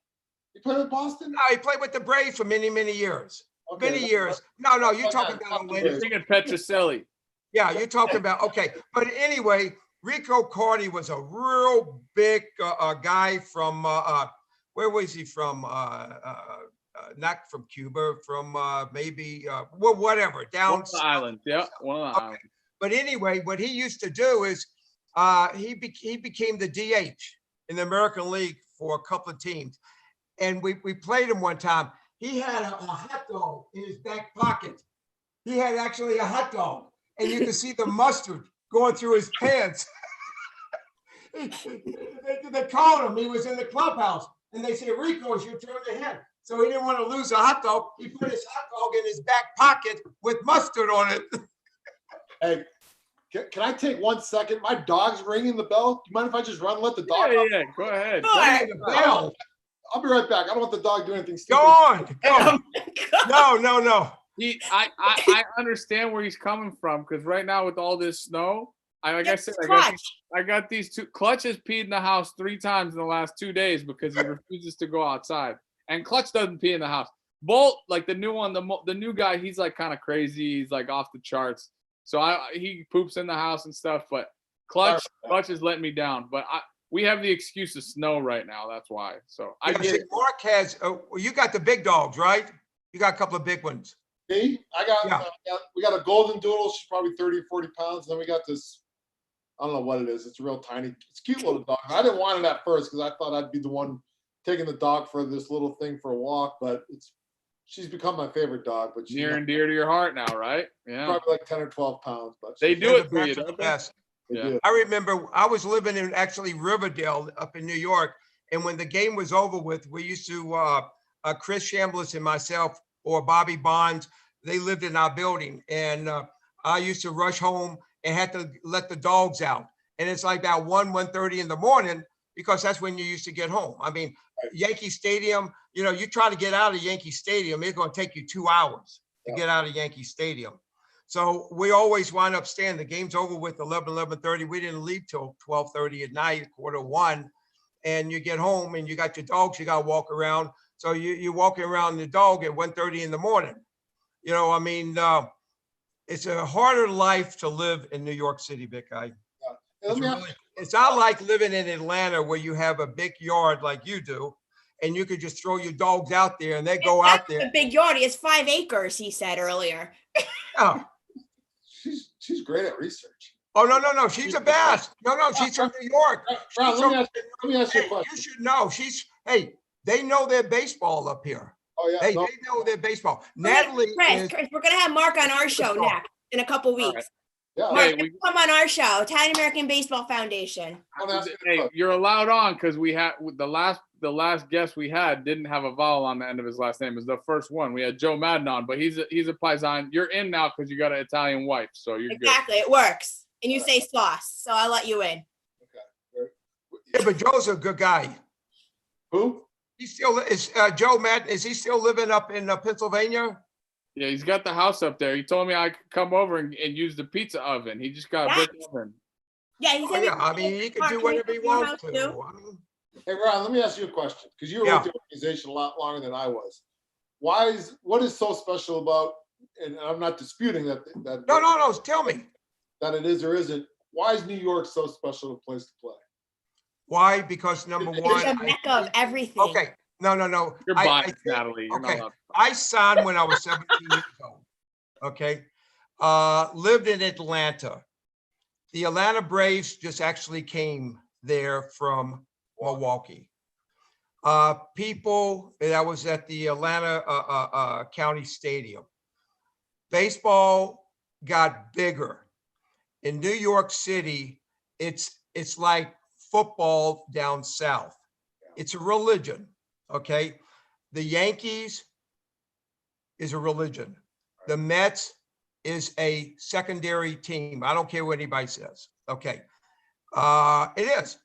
He played with Boston? No, he played with the Braves for many, many years. Okay, many years. No, you're talking about You're thinking Petrocelli. Yeah, you're talking about, okay. But anyway, Rico Cardi was a real big guy from, where was he from? Not from Cuba, from maybe, whatever, down. One of the islands, yeah, one of the islands. But anyway, what he used to do is he became the DH in the American League for a couple of teams. And we played him one time. he had a hot dog in his back pocket. He had actually a hot dog, and you could see the mustard going through his pants. They called him. He was in the clubhouse, and they said, "Rico, it's your turn to hit." So he didn't want to lose a hot dog. He put his hot dog in his back pocket with mustard on it. Hey, can I take 1 second? My dog's ringing the bell. Do you mind if I just run and let the dog out? Yeah, go ahead. Ring the bell. I'll be right back. I don't want the dog doing anything Go stupid. on. No. I understand where he's coming from, because right now with all this snow, I got these two. Clutch has peed in the house 3 times in the last 2 days because he refuses to go outside. And Clutch doesn't pee in the house. Bolt, like the new one, the new guy, he's like kind of crazy. He's like off the charts. So he poops in the house and stuff. But Clutch is letting me down. But we have the excuse of snow right now. That's why. So I get it. Mark has. You got the big dogs, right? You got a couple of big ones. Me? We got a golden doodle. She's probably 30 or 40 pounds. And then we got this, I don't know what it is. It's a real tiny, it's a cute little dog. I didn't want it at first because I thought I'd be the one taking the dog for this little thing for a walk, but she's become my favorite dog. But she's near and dear to your heart now, right? Yeah. Probably like 10 or 12 pounds. But they do it for you, don't they? Yeah. I remember I was living in actually Riverdale up in New York, and when the game was over with, we used to Chris Chambliss and myself or Bobby Bonds, they lived in our building, and I used to rush home and had to let the dogs out, and it's like about 1:30 in the morning because that's when you used to get home. I mean, Yankee Stadium, you try to get out of Yankee Stadium, it's going to take you 2 hours to get out of Yankee Stadium. So we always wind up staying. The game's over with 11:30. We didn't leave till 12:30 at night, 12:45, and you get home and you got your dogs. You got to walk around. So you're walking around the dog at 1:30 in the morning. It's a harder life to live in New York City, Big Guy. It's not like living in Atlanta where you have a big yard like you do, and you could just throw your dogs out there and they go out there. A big yard. He has 5 acres, he said earlier. Oh. She's great at research. Oh, no. She's the best. No, she's from New York. Ron, let me ask you a question. You should know. They know their baseball up here. Oh, yeah. They know their baseball. Natalie Chris, we're going to have Mark on our show next in a couple weeks. Right. Yeah. Mark, come on our show, Italian American Baseball Foundation. Hey, you're allowed on because we had the last guest we had didn't have a vowel on the end of his last name. It was the first one. We had Joe Madden on, but he's a Paisan. You're in now because you got an Italian wife, so you're exactly. Good. It works, and you say sauce, so I'll let you in. Okay. Yeah, but Joe's a good guy. Who? He still is. Joe Madden, is he still living up in Pennsylvania? Yeah, he's got the house up there. He told me I could come over and use the pizza oven. He just got a brick oven. Yeah, he said. I mean, he can do whatever he wants to. Hey, Ron, let me ask you a question because you were with the organization a lot longer than I was. What is so special about? And I'm not disputing that. No. Tell me that it is or isn't. Why is New York so special a place to play? Why? Because number one, it's a mecca of everything. Okay. No. You're biased, Natalie. You're okay. not I signed when I was 17 years old. Okay. Lived in Atlanta. The Atlanta Braves just actually came there from Milwaukee. People that was at the Atlanta County Stadium. Baseball got bigger. In New York City, it's like football down south. It's a religion. Okay. The Yankees is a religion. The Mets is a secondary team. I don't care what anybody says. Okay. It is.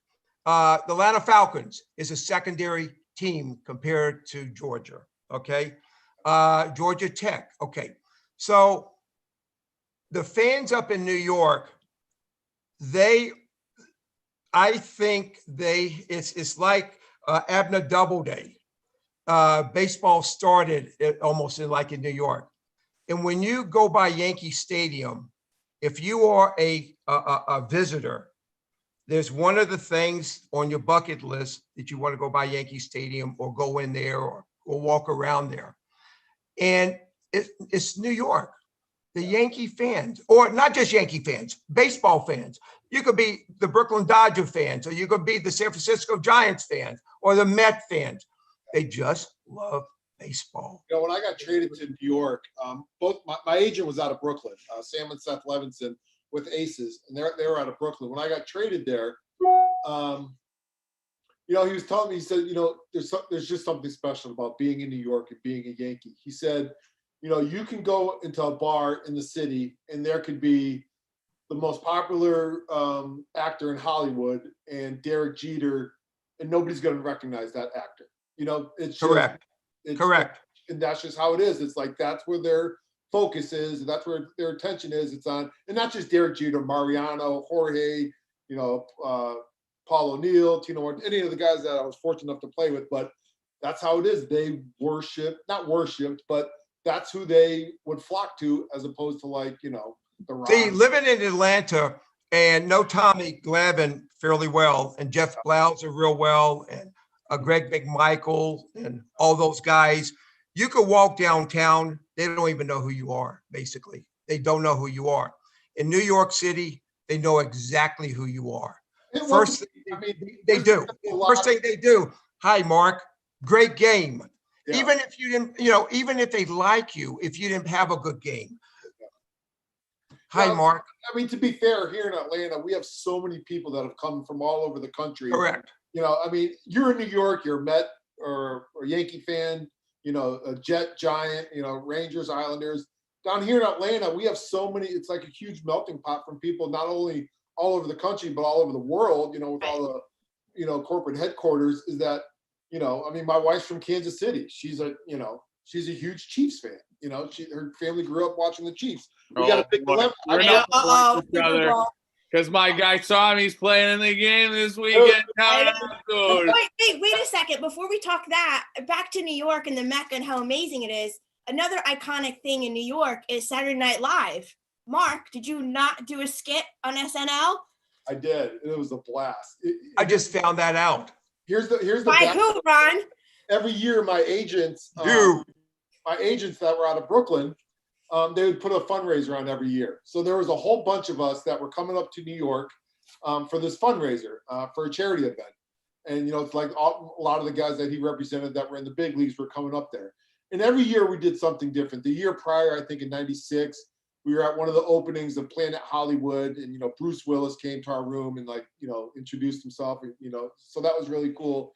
The Atlanta Falcons is a secondary team compared to Georgia. Okay. Georgia Tech. Okay. So the fans up in New York, I think it's like Abner Doubleday. Baseball started almost like in New York. And when you go by Yankee Stadium, if you are a visitor, there's one of the things on your bucket list that you want to go by Yankee Stadium or go in there or walk around there. And it's New York. The Yankee fans, or not just Yankee fans, baseball fans. You could be the Brooklyn Dodger fans, or you could be the San Francisco Giants fans, or the Met fans. They just love baseball. You know, when I got traded to New York, both my agent was out of Brooklyn, Sam and Seth Levinson with Aces, and they were out of Brooklyn. When I got traded there, you know, he was telling me, he said, you know, there's just something special about being in New York and being a Yankee. He said, you know, you can go into a bar in the city and there could be the most popular actor in Hollywood and Derek Jeter, and nobody's going to recognize that actor. You know, it's Correct. Just, Correct. And that's just how it is. It's like, that's where their focus is. And that's where their attention is. It's on, and not just Derek Jeter, Mariano, Jorge, you know, Paul O'Neill, Tino, any of the guys that I was fortunate enough to play with, but that's how it is. They not worshipped, but that's who they would flock to, as opposed to, like, you know, the Rock. See, living in Atlanta and know Tommy Glavine fairly well, and Jeff Blauser real well, and Greg McMichael and all those guys, you could walk downtown, they don't even know who you are, basically. They don't know who you are. In New York City, they know exactly who you are. First thing they do. First thing they do, hi, Mark, great game. Yeah. Even if you didn't, you know, even if they like you, if you didn't have a good game. Hi, Well, Mark. I mean, to be fair, here in Atlanta, we have so many people that have come from all over the country. Correct. You know, I mean, you're in New York, you're a Met or Yankee fan, you know, a Jet, Giant, you know, Rangers, Islanders. Down here in Atlanta, we have so many, it's like a huge melting pot from people, not only all over the country, but all over the world, you know, with all the, you know, corporate headquarters, is that, you know, I mean, my wife's from Kansas City. She's a huge Chiefs fan. You know, her family grew up watching the Chiefs. We got a big dilemma. Because my guy saw him, he's playing in the game this weekend. Wait a second. Before we talk that, back to New York and the Mecca and how amazing it is. Another iconic thing in New York is Saturday Night Live. Mark, did you not do a skit on SNL? I did. It was a blast. I just found that out. Here's the By who, Ron? Every year, my agents that were out of Brooklyn, they would put a fundraiser on every year. So there was a whole bunch of us that were coming up to New York for this fundraiser for a charity event. And, you know, it's like a lot of the guys that he represented that were in the big leagues were coming up there. And every year we did something different. The year prior, I think in '96, we were at one of the openings of Planet Hollywood, and, you know, Bruce Willis came to our room and, like, you know, introduced himself, and, you know, so that was really cool.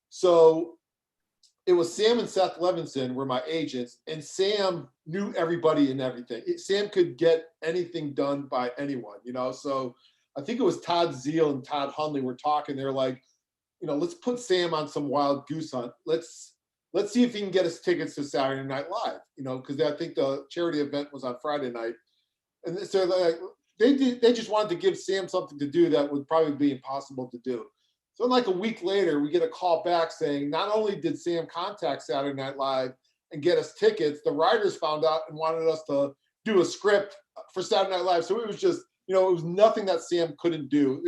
So it was Sam and Seth Levinson were my agents, and Sam knew everybody and everything. Sam could get anything done by anyone, you know? So I think it was Todd Zeal and Todd Hundley were talking. They're like, you know, let's put Sam on some wild goose hunt. Let's see if he can get us tickets to Saturday Night Live, you know, because I think the charity event was on Friday night. And so like, they just wanted to give Sam something to do that would probably be impossible to do. So like a week later, we get a call back saying, not only did Sam contact Saturday Night Live and get us tickets, the writers found out and wanted us to do a script for Saturday Night Live. So it was just, you know, it was nothing that Sam couldn't do.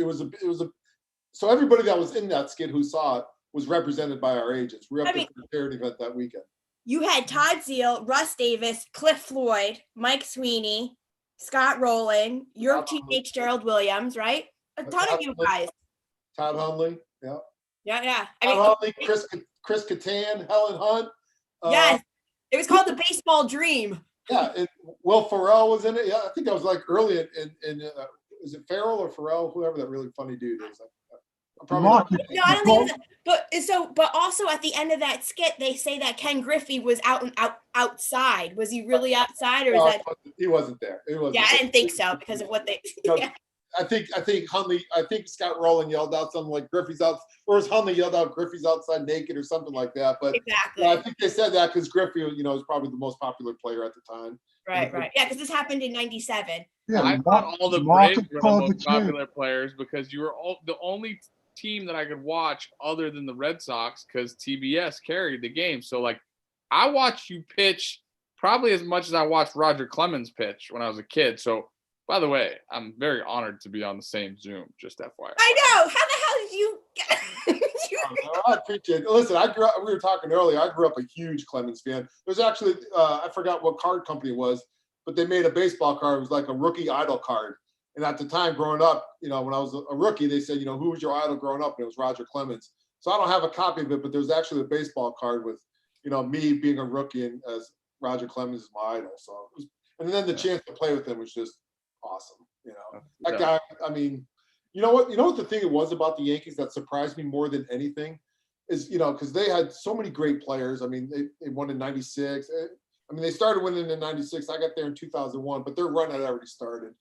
So everybody that was in that skit who saw it was represented by our agents. We were up there for the charity event that weekend. You had Todd Zeal, Russ Davis, Cliff Floyd, Mike Sweeney, Scott Rowland, your teammate Gerald Williams, right? A ton of you guys. Todd Hundley, yeah. Yeah. Todd Hundley, Chris Kattan, Helen Hunt. Yes, it was called The Baseball Dream. Yeah, and Will Ferrell was in it. Yeah, I think that was like early in is it Farrell or Ferrell? Whoever that really funny dude is. No, I don't think it was, but also at the end of that skit, they say that Ken Griffey was outside. Was he really outside, or is that he wasn't there? It wasn't. Yeah, I didn't think so because of what they. No, yeah. I think Hundley. I think Scott Rowland yelled out something like Griffey's out, or was Hundley yelled out Griffey's outside naked or something like that. But exactly, I think they said that because Griffey, you know, was probably the most popular player at the time. Right. Yeah, because this happened in '97. Yeah, I thought all the Braves were the most popular players because you were all the only team that I could watch other than the Red Sox because TBS carried the game. So like I watched you pitch probably as much as I watched Roger Clemens pitch when I was a kid. So by the way, I'm very honored to be on the same Zoom, just FYI. I know. How the hell did you get I appreciate it. Listen, we were talking earlier, I grew up a huge Clemens fan. There's actually I forgot what card company it was, but they made a baseball card. It was like a rookie idol card. And at the time growing up, you know, when I was a rookie, they said, you know, who was your idol growing up? And it was Roger Clemens. So I don't have a copy of it, but there's actually a baseball card with, me being a rookie and as Roger Clemens is my idol. So it was, and then the chance to play with him was just awesome. That guy, I mean, you know what the thing it was about the Yankees that surprised me more than anything is, because they had so many great players. I mean, they won in 96. I mean, they started winning in 96. I got there in 2001, but their run had already started.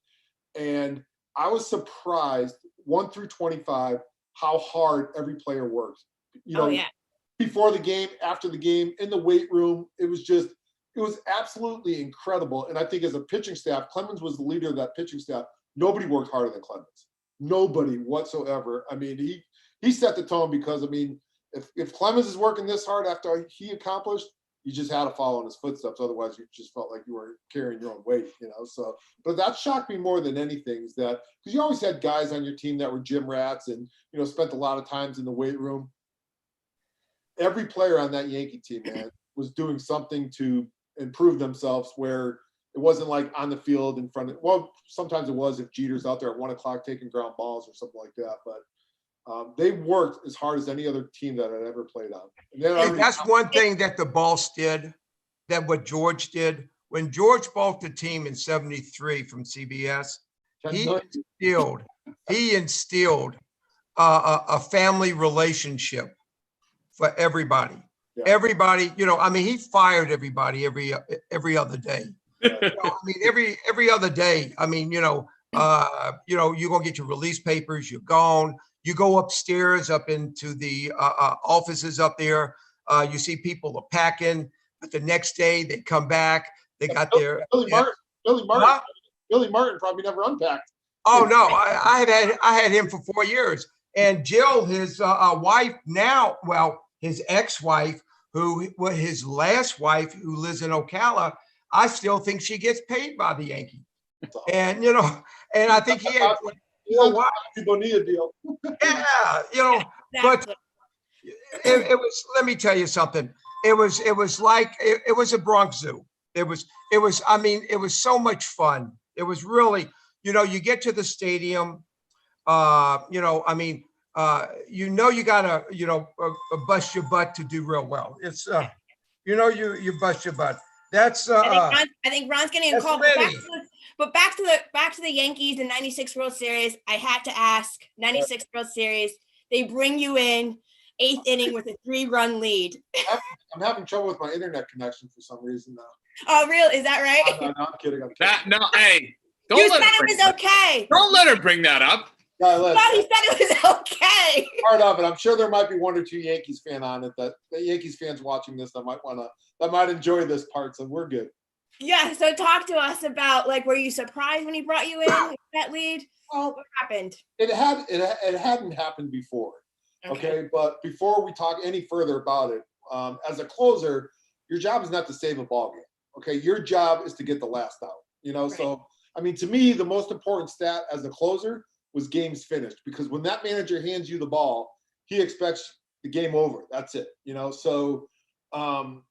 And I was surprised 1 through 25 how hard every player worked. Before the game, after the game, in the weight room, it was absolutely incredible. And I think as a pitching staff, Clemens was the leader of that pitching staff. Nobody worked harder than Clemens. Nobody whatsoever. I mean, he set the tone because, I mean, if Clemens is working this hard after he accomplished, you just had to follow in his footsteps. Otherwise, you just felt like you were carrying your own weight, So, but that shocked me more than anything is that because you always had guys on your team that were gym rats and, spent a lot of times in the weight room. Every player on that Yankee team, man, was doing something to improve themselves where it wasn't like on the field in front of, well, sometimes it was if Jeter's out there at 1 o'clock taking ground balls or something like that. But they worked as hard as any other team that I'd ever played on. And that's one thing that the Balls did, that what George did. When George bought the team in 73 from CBS, he instilled a family relationship for everybody. Yeah. Everybody, I mean, he fired everybody every other day. I mean, every other day. I mean, you're gonna get your release papers. You're gone. You go upstairs up into the offices up there. You see people are packing, but the next day they come back. They got their Billy Martin probably never unpacked. Oh no, I had him for 4 years, and Jill, his wife now, well, his ex-wife, his last wife, who lives in Ocala. I still think she gets paid by the Yankee, and and I think he had. People need a deal. Yeah, but it was. Let me tell you something. It was like it was a Bronx Zoo. It was. I mean, it was so much fun. It was really. You get to the stadium. I mean, you gotta, bust your butt to do real well. It's, you bust your butt. That's. I think Ron's getting a call. But back to the Yankees in '96 World Series. I had to ask. '96 World Series. They bring you in 8th inning with a 3-run lead. I'm having trouble with my internet connection for some reason now. Oh, really? Is that right? No, I'm kidding. Hey. You said it was okay. Don't let her bring that up. No, he said it was okay. Part of it. I'm sure there might be 1 or 2 Yankees fan on it that Yankees fans watching this that might enjoy this part. So we're good. Yeah. So talk to us about were you surprised when he brought you in with that lead? What happened? It hadn't happened before. Okay. But before we talk any further about it, as a closer, your job is not to save a ball game. Okay. Your job is to get the last out. Right. So. I mean, to me, the most important stat as a closer was games finished, because when that manager hands you the ball, he expects the game over. That's it. So to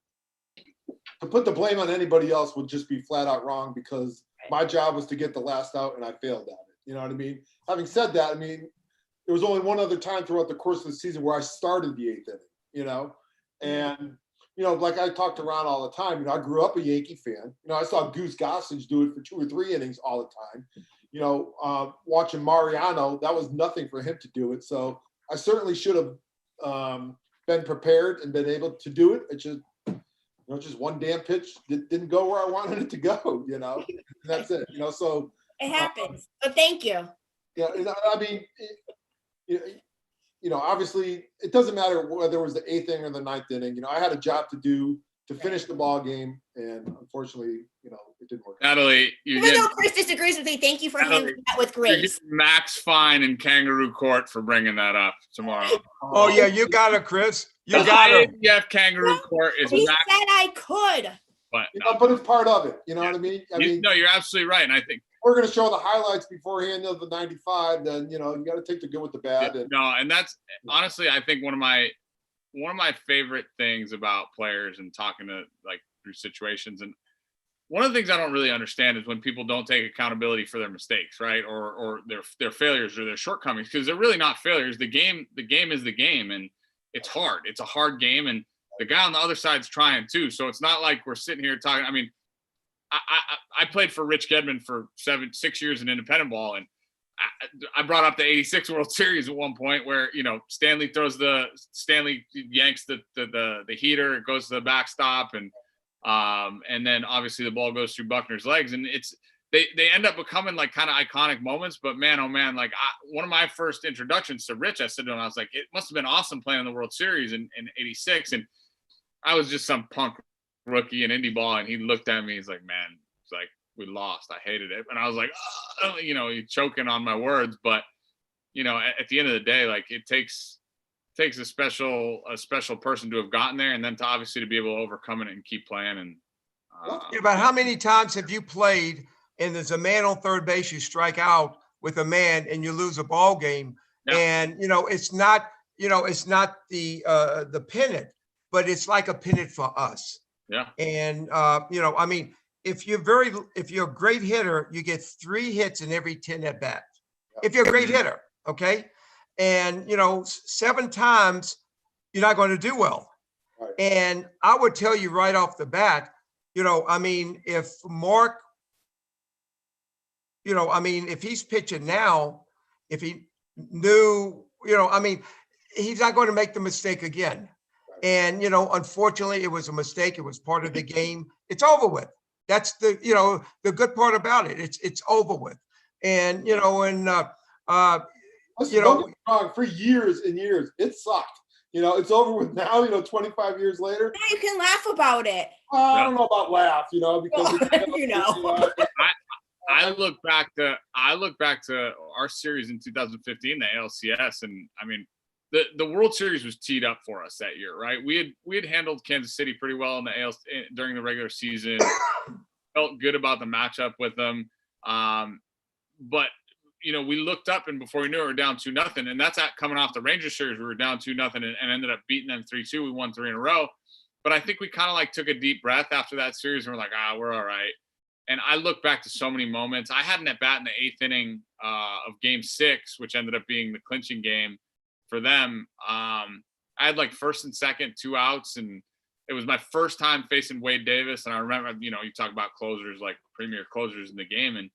put the blame on anybody else would just be flat out wrong, because my job was to get the last out and I failed at it. You know what I mean? Having said that, I mean, there was only one other time throughout the course of the season where I started the 8th inning, and like I talk to Ron all the time, I grew up a Yankee fan. I saw Goose Gossage do it for 2 or 3 innings all the time. Watching Mariano, that was nothing for him to do it. So I certainly should have been prepared and been able to do it. It just one damn pitch didn't go where I wanted it to go, and that's it. So it happens. So thank you. Yeah, I mean, obviously it doesn't matter whether it was the 8th inning or the 9th inning. I had a job to do to finish the ball game, and unfortunately, it didn't work. Natalie, even though Chris disagrees with me, thank you for handling that with grace. Max fine in kangaroo court for bringing that up tomorrow. Oh yeah, you got it, Chris. You got it. Yeah, kangaroo court is. He Max, said I could. But it's part of it. You know what I mean? No, you're absolutely right, and I think. We're going to show the highlights beforehand of the 95. Then you got to take the good with the bad. And that's honestly, I think one of my favorite things about players and talking to through situations. And one of the things I don't really understand is when people don't take accountability for their mistakes, right, or their failures or their shortcomings, because they're really not failures. The game is the game, and it's hard. It's a hard game, and the guy on the other side's trying too. So it's not like we're sitting here talking. I mean, I played for Rich Gedman for 6 years in independent ball, and I brought up the '86 World Series at one point where Stanley yanks the heater, it goes to the backstop, and then obviously the ball goes through Buckner's legs, and they end up becoming like kind of iconic moments. But man, oh man, like one of my first introductions to Rich, I said to him, I was like, it must have been awesome playing in the World Series in '86, and I was just some punk rookie in indie ball, and he looked at me, he's like, man, it's like, we lost, I hated it. And I was like, oh, he's choking on my words. But at the end of the day, like, it takes a special person to have gotten there, and then to obviously to be able to overcome it and keep playing. And Yeah, but how many times have you played and there's a man on third base, you strike out with a man and you lose a ball game? Yeah. And it's not the pennant, but it's like a pennant for us. Yeah. And I mean, if you're a great hitter, you get 3 hits in every 10 at bat. If you're a great hitter, okay? And 7 times you're not going to do well. Right. And I would tell you right off the bat, I mean, if Mark, if he's pitching now, if he knew, I mean, he's not going to make the mistake again. And, unfortunately, it was a mistake. It was part of the game. It's over with. That's the good part about it. It's over with. And, Listen, don't get me wrong, for years and years, it sucked. It's over with now, 25 years later. Now you can laugh about it. I don't know about laugh, because I look back to our series in 2015, the ALCS, and I mean, the World Series was teed up for us that year, right? We had handled Kansas City pretty well in the ALCS during the regular season. Felt good about the matchup with them, but we looked up, and before we knew it, we were down 2-0, and that's coming off the Rangers series. We were down 2-0 and ended up beating them 3-2. We won 3 in a row, but I think we kind of like took a deep breath after that series, and we're like, we're all right. And I look back to so many moments. I had an at bat in the 8th inning of Game 6, which ended up being the clinching game for them. I had like first and second, 2 outs, and it was my first time facing Wade Davis. And I remember, you talk about closers, like premier closers in the game, and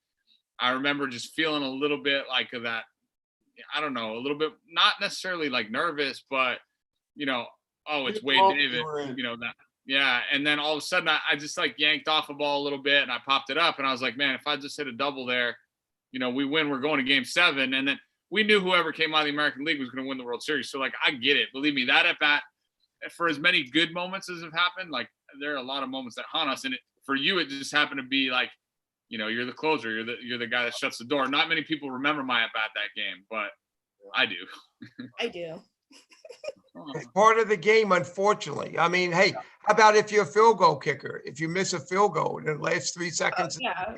I remember just feeling a little bit like that. I don't know, a little bit, not necessarily like nervous, but it's Wade Davis, that. Yeah, and then all of a sudden I just like yanked off a ball a little bit and I popped it up, and I was like, man, if I just hit a double there, we win, we're going to Game 7. And then we knew whoever came out of the American League was going to win the World Series. So like, I get it. Believe me, that at bat, for as many good moments as have happened, like there are a lot of moments that haunt us. And for you, it just happened to be like, you're the closer, you're the guy that shuts the door. Not many people remember my at bat that game, but I do. I do. It's part of the game, unfortunately. I mean, hey, how about if you're a field goal kicker? If you miss a field goal in the last 3 seconds, Yeah.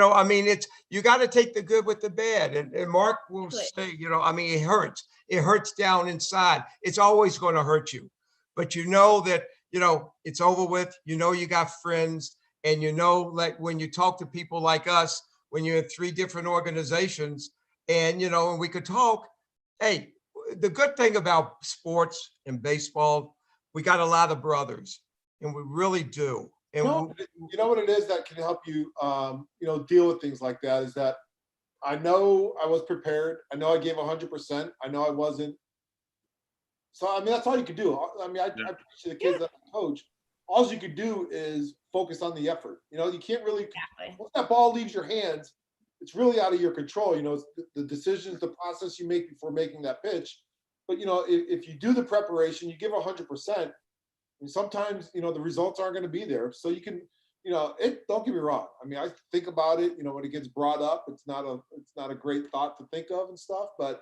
I mean, you got to take the good with the bad. And Mark will say, I mean, it hurts. It hurts down inside. It's always going to hurt you. But that, it's over with. You got friends. And like when you talk to people like us, when you're in 3 different organizations, and and we could talk, hey, the good thing about sports and baseball, we got a lot of brothers, and we really do. And you know what it is that can help you, deal with things like that is that I know I was prepared. I know I gave 100%. I know I wasn't. So, I mean, that's all you could do. I mean, I preach to the kids that I coach. All you could do is focus on the effort. You can't really, once that ball leaves your hands, it's really out of your control. It's the decisions, the process you make before making that pitch. But, if you do the preparation, you give 100%, and sometimes, the results aren't going to be there. So you can, don't get me wrong. I mean, I think about it, when it gets brought up, it's not a great thought to think of and stuff. But,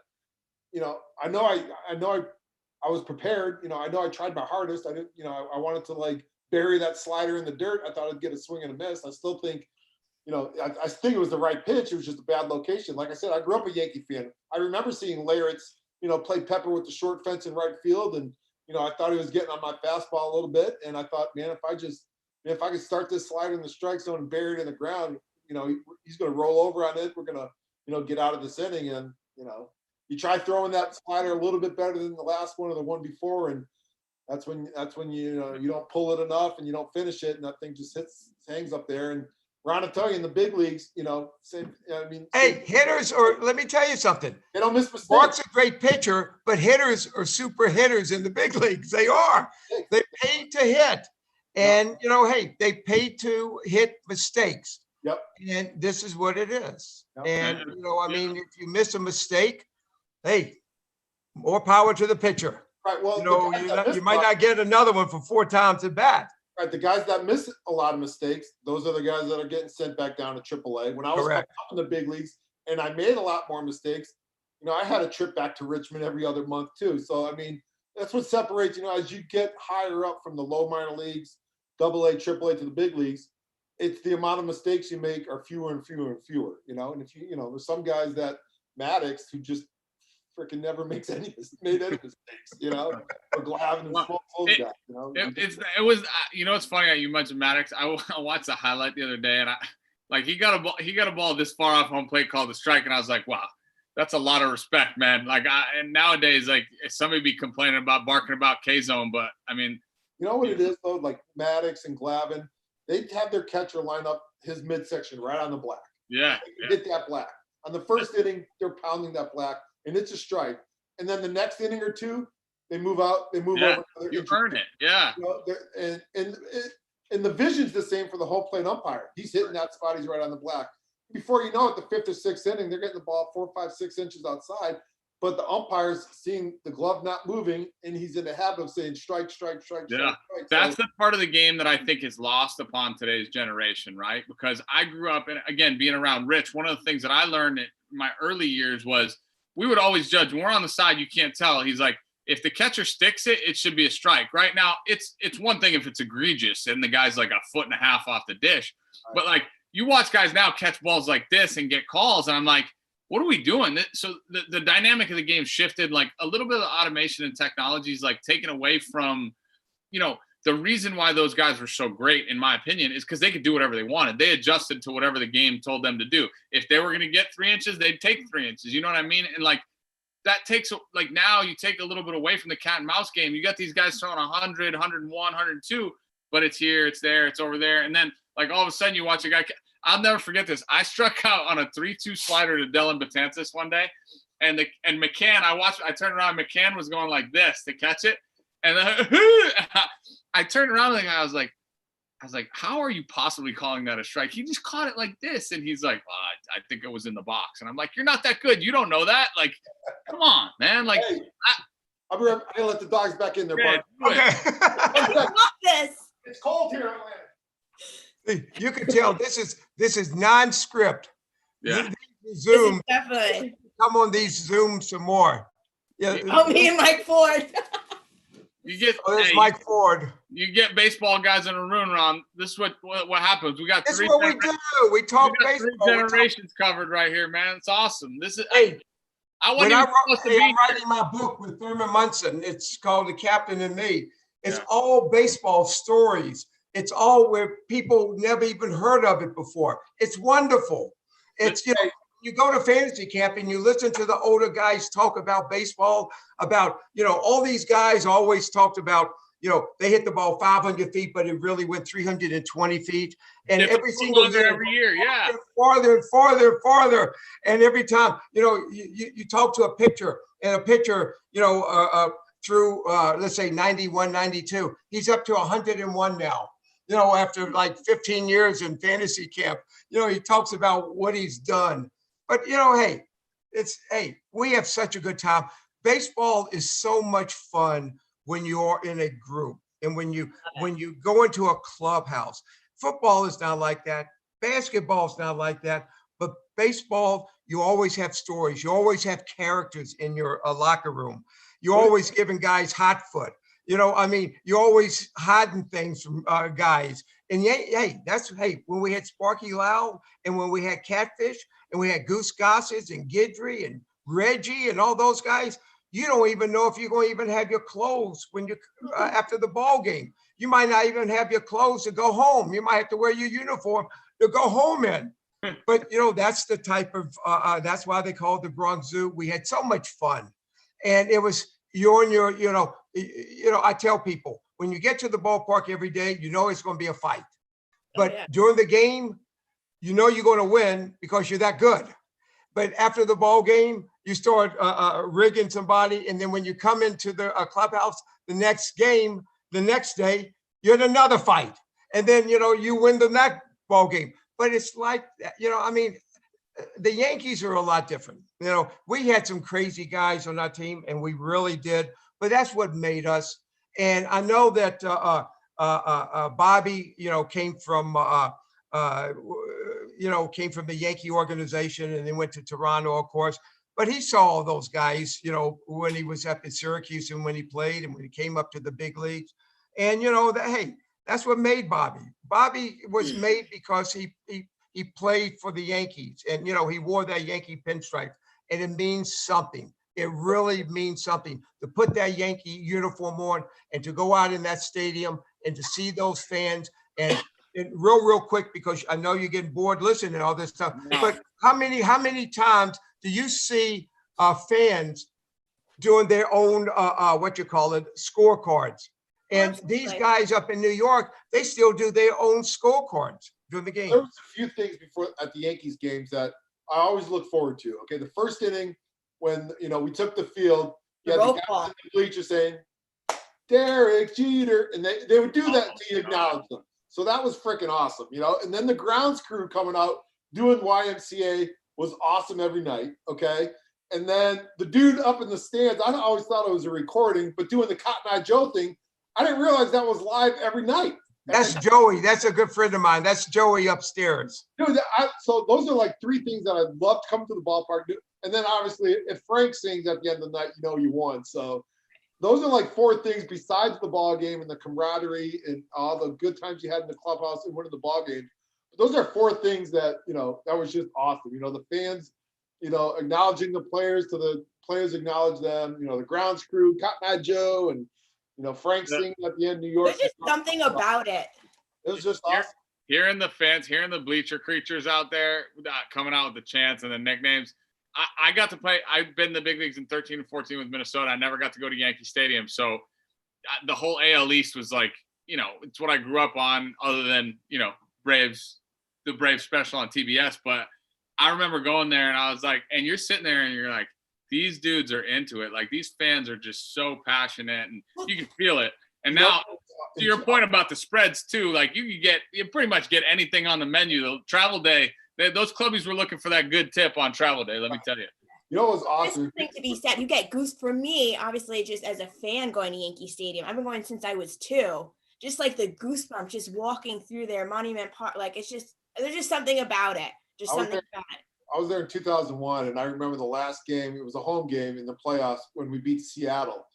I know I was prepared. I know I tried my hardest. I didn't, I wanted to like bury that slider in the dirt. I thought I'd get a swing and a miss. I still think, I think it was the right pitch. It was just a bad location. Like I said, I grew up a Yankee fan. I remember seeing Leyritz, play pepper with the short fence in right field. And, I thought he was getting on my fastball a little bit. And I thought, man, if I could start this slider in the strike zone and bury it in the ground, he's going to roll over on it. We're going to, get out of this inning. And, you try throwing that slider a little bit better than the last one or the one before. And That's when you don't pull it enough and you don't finish it, and that thing just hangs up there. And Ron, I tell you, in the big leagues, same. I mean, Hey, hitters, or let me tell you something. they don't miss mistakes. Mark's a great pitcher, but hitters are super hitters in the big leagues. They are. They paid to hit. And, hey, they paid to hit mistakes. Yep. And this is what it is. Yep. And, if you miss a mistake, hey, more power to the pitcher. Right. Well, you might not get another one for 4 times at bat. Right. The guys that miss a lot of mistakes, those are the guys that are getting sent back down to AAA. When I was up in the big leagues and I made a lot more mistakes, I had a trip back to Richmond every other month too. So, I mean, that's what separates, as you get higher up from the low minor leagues, AA, AAA to the big leagues, it's the amount of mistakes you make are fewer and fewer and fewer, and if there's some guys that Maddox who just freaking never made any mistakes, or Glavin and those guys, It was, it's funny you mentioned Maddox. I watched the highlight the other day, and he got a ball this far off home plate called a strike, and I was like, wow, that's a lot of respect, man. And nowadays, somebody be complaining about barking about K-zone, but I mean, you know what it is though? Like Maddox and Glavin, they have their catcher line up his midsection right on the black. Yeah. Hit that black. On the first inning, they're pounding that black, and it's a strike. And then the next inning or two, they move out. They move over. You earn it. Yeah. And the vision's the same for the home plate umpire. He's hitting that spot. He's right on the black. Before you know it, the 5th or 6th inning, they're getting the ball 4, 5, 6 inches outside. But the umpire's seeing the glove not moving, and he's in the habit of saying strike, strike, strike, yeah. strike. That's the part of the game that I think is lost upon today's generation, right? Because I grew up, and again, being around Rich, one of the things that I learned in my early years was we would always judge. When we're on the side, you can't tell. He's like, if the catcher sticks it, it should be a strike. Right now, it's one thing if it's egregious and the guy's like 1.5 feet off the dish. Right. But you watch guys now catch balls like this and get calls, and I'm like, what are we doing? So the dynamic of the game shifted. A little bit of automation and technology is taken away from, the reason why those guys were so great, in my opinion, is because they could do whatever they wanted. They adjusted to whatever the game told them to do. If they were going to get 3 inches, they'd take 3 inches. You know what I mean? And that takes, now you take a little bit away from the cat and mouse game. You got these guys throwing 100, 101, 102, but it's here, it's there, it's over there. And then all of a sudden you watch a guy. I'll never forget this. I struck out on a 3-2 slider to Dylan Betances one day, and McCann. I turned around. McCann was going like this to catch it, and I turned around and I was like, how are you possibly calling that a strike? He just caught it like this, and he's like, well, I think it was in the box, and I'm like, you're not that good. You don't know that. Come on, man. Hey, I'm gonna let the dogs back in there, Bart. Okay. I love this. It's cold here in Atlanta. You can tell this is non-script. Yeah. Zoom. Definitely. Come on these Zooms some more. Yeah. Oh, me and Mike Ford. There's Mike Ford. You get baseball guys in a room, Ron. This is what happens. We got This is what we do. We talk baseball. 3 generations covered right here, man. It's awesome. This is I'm writing my book with Thurman Munson. It's called The Captain and Me. It's all baseball stories. It's all where people never even heard of it before. It's wonderful. It's, you go to fantasy camp and you listen to the older guys talk about baseball, about, all these guys always talked about, they hit the ball 500 feet, but it really went 320 feet. And every single year, every year, farther and farther and farther. And every time, you talk to a pitcher, and a pitcher, through, let's say 91, 92, he's up to 101 now. After 15 years in fantasy camp, he talks about what he's done. But, we have such a good time. Baseball is so much fun when you're in a group and when you go into a clubhouse. Football is not like that. Basketball is not like that. But baseball, you always have stories. You always have characters in your locker room. You're always giving guys hot foot. You're always hiding things from guys. And when we had Sparky Lau and when we had Catfish and we had Goose Gossage and Guidry and Reggie and all those guys, you don't even know if you're going to even have your clothes when you after the ball game. You might not even have your clothes to go home. You might have to wear your uniform to go home in. But, that's the type of, that's why they call it the Bronx Zoo. We had so much fun. And it was, you're in your, I tell people, when you get to the ballpark every day, you know it's going to be a fight. But yeah. during the game, you know you're going to win because you're that good. But after the ball game, you start rigging somebody, and then when you come into the clubhouse the next game, the next day, you're in another fight, and then you win the next ball game. But it's like the Yankees are a lot different. We had some crazy guys on our team, and we really did. But that's what made us. And I know that Bobby, came from the Yankee organization, and then went to Toronto, of course. But he saw all those guys, when he was up in Syracuse and when he played and when he came up to the big leagues. And hey, that's what made Bobby. Bobby was made because he played for the Yankees, and he wore that Yankee pinstripe, and it means something. It really means something to put that Yankee uniform on and to go out in that stadium and to see those fans. And real quick, because I know you're getting bored listening to all this stuff, but how many times do you see fans doing their own scorecards? And these guys up in New York, they still do their own scorecards during the game. There was a few things before at the Yankees games that I always look forward to. Okay, the first inning when we took the field, you had the guys in the bleachers saying, "Derek Jeter," and they would do that to acknowledge them. So that was freaking awesome, And then the grounds crew coming out doing YMCA was awesome every night, okay? And then the dude up in the stands, I always thought it was a recording, but doing the Cotton Eye Joe thing, I didn't realize that was live every night. That's Joey. That's a good friend of mine. That's Joey upstairs. Dude, so those are like three things that I'd love to come to the ballpark. And then obviously, if Frank sings at the end of the night, you won. So those are like four things besides the ball game and the camaraderie and all the good times you had in the clubhouse and winning the ball game. Those are four things that, that was just awesome. The fans, acknowledging the players to the players acknowledge them, the grounds crew, Cotton Eye Joe, and, Frank singing at the end, New York. There's just something about it. It was just awesome. Hearing the fans, hearing the bleacher creatures out there coming out with the chants and the nicknames. I got to play. I've been in the big leagues in 13 and 14 with Minnesota. I never got to go to Yankee Stadium. So the whole AL East was like, it's what I grew up on, other than, the Braves special on TBS. But I remember going there and I was like, and you're sitting there and you're like, these dudes are into it. Like, these fans are just so passionate and you can feel it. And now, to your point about the spreads too, like you pretty much get anything on the menu. The travel day, those clubbies were looking for that good tip on travel day. Let me tell you. What was awesome? There's something to be said. You get goose for me, obviously, just as a fan going to Yankee Stadium. I've been going since I was 2. Just like the goosebumps, just walking through their Monument Park. Like there's just something about it. I was there in 2001, and I remember the last game. It was a home game in the playoffs when we beat Seattle,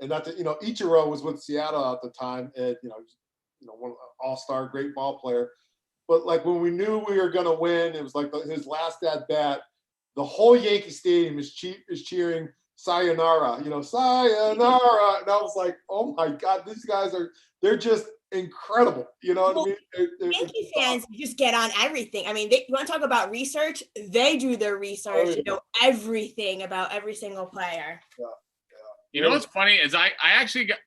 and Ichiro was with Seattle at the time, and one all-star, great ball player. But like when we knew we were gonna win, it was like his last at bat. The whole Yankee Stadium is cheering "Sayonara," "Sayonara," and I was like, "Oh my God, these guys they're just incredible." You know what I mean? Yankee fans just get on everything. I mean, you want to talk about research? They do their research, everything about every single player. Yeah. You know what's funny is I actually got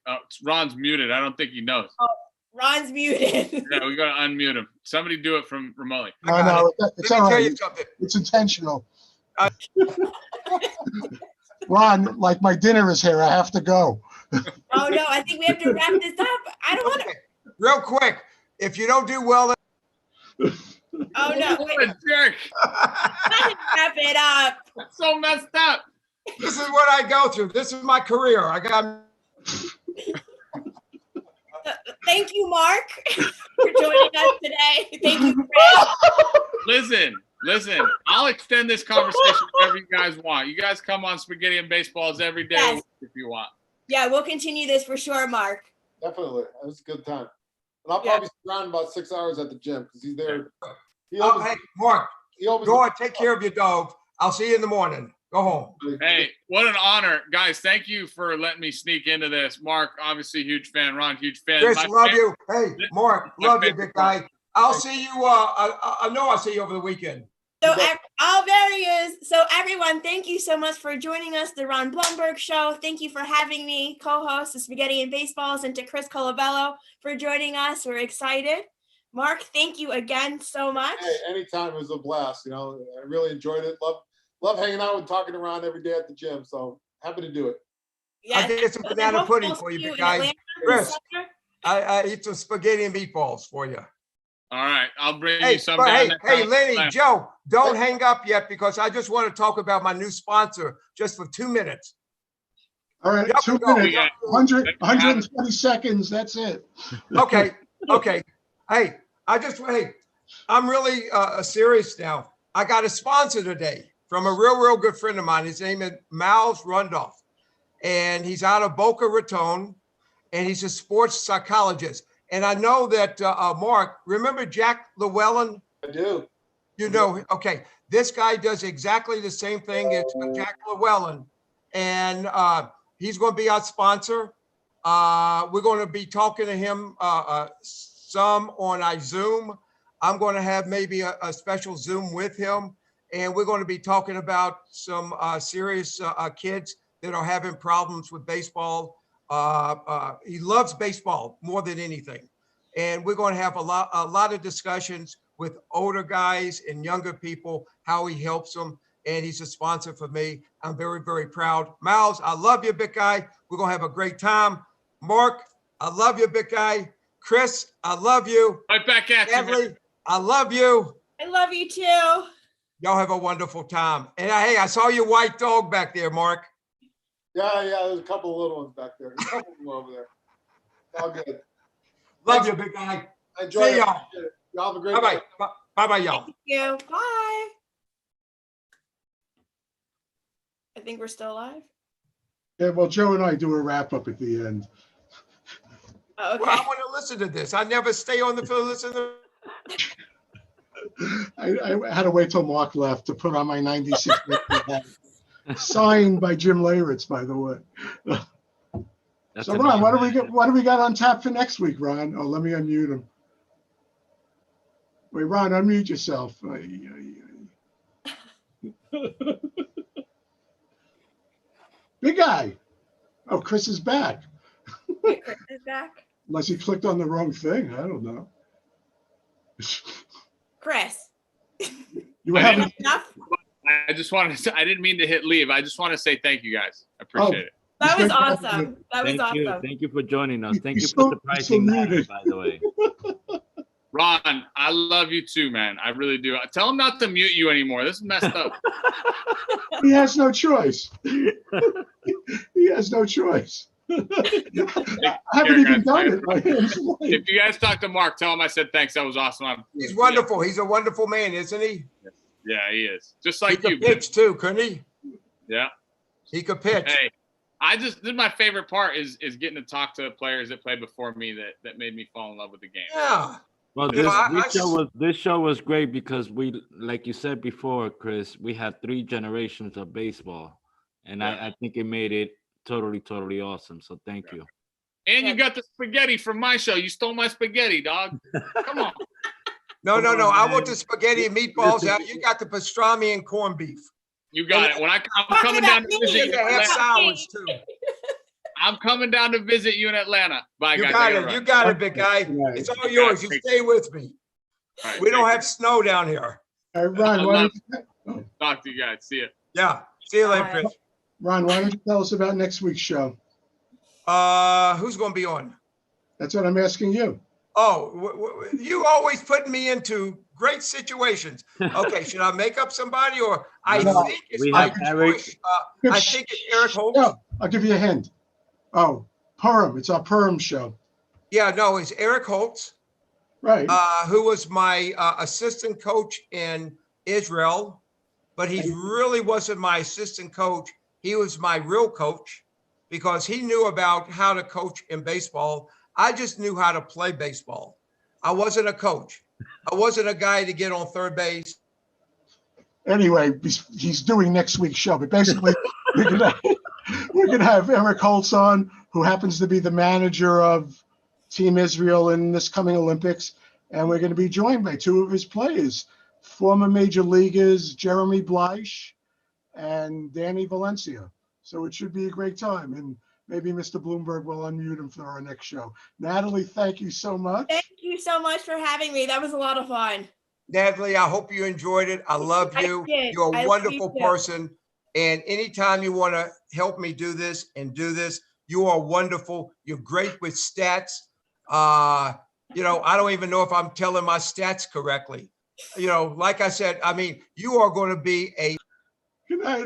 Ron's muted. I don't think he knows. Oh, Ron's muted. Yeah, we got to unmute him. Somebody do it from remotely. No, it's all right. It's intentional. Ron, like my dinner is here. I have to go. Oh no, I think we have to wrap this up. I don't want to. Real quick, if you don't do well. Oh no! What a jerk! Wrap it up. That's so messed up. This is what I go through. This is my career. I got. Thank you, Mark, for joining us today. Thank you, Fred. Listen. I'll extend this conversation whatever you guys want. You guys come on Spaghetti and Baseballs every day if you want. Yeah, we'll continue this for sure, Mark. Definitely. It was a good time. And I'll probably spend about 6 hours at the gym because he's there. Hey, Mark, go on, take care of your dog. I'll see you in the morning. Go home. Hey, what an honor. Guys, thank you for letting me sneak into this. Mark, obviously huge fan. Ron, huge fan. Chris, love you. Hey, Mark, love you, big guy. I'll see you. I know I'll see you over the weekend. So, oh, there he is. So, everyone, thank you so much for joining us, the Ron Blomberg Show. Thank you for having me co-host the Spaghetti and Baseballs, and to Chris Colabello for joining us. We're excited. Mark, thank you again so much. Hey, anytime. It was a blast. I really enjoyed it. Love hanging out and talking around every day at the gym. So happy to do it. Yes. I get some banana pudding for you, big guy. Chris, I eat some spaghetti and meatballs for you. All right, I'll bring Hey, you some. hey, Lenny, Joe, don't hang up yet because I just want to talk about my new sponsor just for 2 minutes. All right, Yep, 2 go. minutes, 120 seconds. That's it. Okay. Hey, I'm really serious now. I got a sponsor today from a real good friend of mine. His name is Miles Rundolph, and he's out of Boca Raton, and he's a sports psychologist. And I know that, Mark, remember Jack Llewellyn? I do. You know, okay. This guy does exactly the same thing as Jack Llewellyn. And he's going to be our sponsor. We're going to be talking to him some on our Zoom. I'm going to have maybe a special Zoom with him. And we're going to be talking about some serious kids that are having problems with baseball. He loves baseball more than anything. And we're going to have a lot of discussions with older guys and younger people, how he helps them. And he's a sponsor for me. I'm very proud. Miles, I love you, big guy. We're going to have a great time. Mark, I love you, big guy. Chris, I love you. Right back at you. Emily, I love you. I love you too. Y'all have a wonderful time. And hey, I saw your white dog back there, Mark. Yeah. There's a couple of little ones back there. A couple of them over there. All good. Love you, big guy. Enjoy See y'all. Y'all have a great Bye-bye. day. Bye-bye, y'all. Thank you. Bye. I think we're still alive. Yeah, well, Joe and I do a wrap up at the end. Oh, okay. Well, I want to listen to this. I never stay on the field listen to. I had to wait till Mark left to put on my 96 hat. Signed by Jim Leyritz, by the way. That's So Ron, what do we got on tap for next week, Ron? Oh, let me unmute him. Wait, Ron, unmute yourself. Big guy. Oh, Chris is back. Wait, Chris is back. Unless he clicked on the wrong thing. I don't know. Chris. You were having Enough? I just wanted to. I didn't mean to hit leave. I just want to say thank you guys. I appreciate it. That was awesome. That was Thank you. awesome. Thank you for joining us. Thank you You're for so surprising Matt, muted. by the way. Ron, I love you too, man. I really do. Tell him not to mute you anymore. This is messed up. He has no choice. He has no choice. I haven't even done it. My hands light. If you guys talk to Mark, tell him I said thanks. That was awesome. He's wonderful. He's a wonderful man, isn't he? Yeah, he is. Just He like could you. pitch too, couldn't he? Yeah. He could pitch. Hey, this is my favorite part is getting to talk to players that played before me that made me fall in love with the game. Yeah. Well, You know, this show was great because we, like you said before, Chris, we had 3 generations of baseball, and Yeah. I think it made it totally awesome. So thank you. And you got the spaghetti from my show. You stole my spaghetti, dog. Come on. No. Come on, I man. want the spaghetti and meatballs. You got the pastrami and corned beef. You got it. When I'm coming down to visit You you in can have Atlanta. sours too. I'm coming down to visit you in Atlanta. Bye, You guys. got I gotta it. run. You got it, big guy. It's all yours. You stay with me. All right, We don't take have snow down here. All right, Ron, I why love don't care. Talk to you guys. See ya. Yeah. See you later, Bye. Chris. Ron, why don't you tell us about next week's show? Who's going to be on? That's what I'm asking you. Oh, you always putting me into great situations. Okay, should I make up somebody or I No. think it's We my have Eric. choice. I think it's Eric Holtz. No, I'll give you a hint. Oh, Purim. It's our Purim show. Yeah, no, it's Eric Holtz, Right. who was my assistant coach in Israel, but he really wasn't my assistant coach. He was my real coach because he knew about how to coach in baseball. I just knew how to play baseball. I wasn't a coach. I wasn't a guy to get on third base. Anyway, he's doing next week's show, but basically we're gonna have Eric Holtz on, who happens to be the manager of Team Israel in this coming Olympics, and we're going to be joined by 2 of his players, former major leaguers Jeremy Bleish and Danny Valencia. So it should be a great time. And maybe Mr. Bloomberg will unmute him for our next show. Natalie, thank you so much. Thank you so much for having me. That was a lot of fun. Natalie, I hope you enjoyed it. I love you. I did. You're I a love you wonderful too. person. And anytime you want to help me do this, you are wonderful. You're great with stats. You know, I don't even know if I'm telling my stats correctly. You know, like I said, I mean, you are going to be a Good night,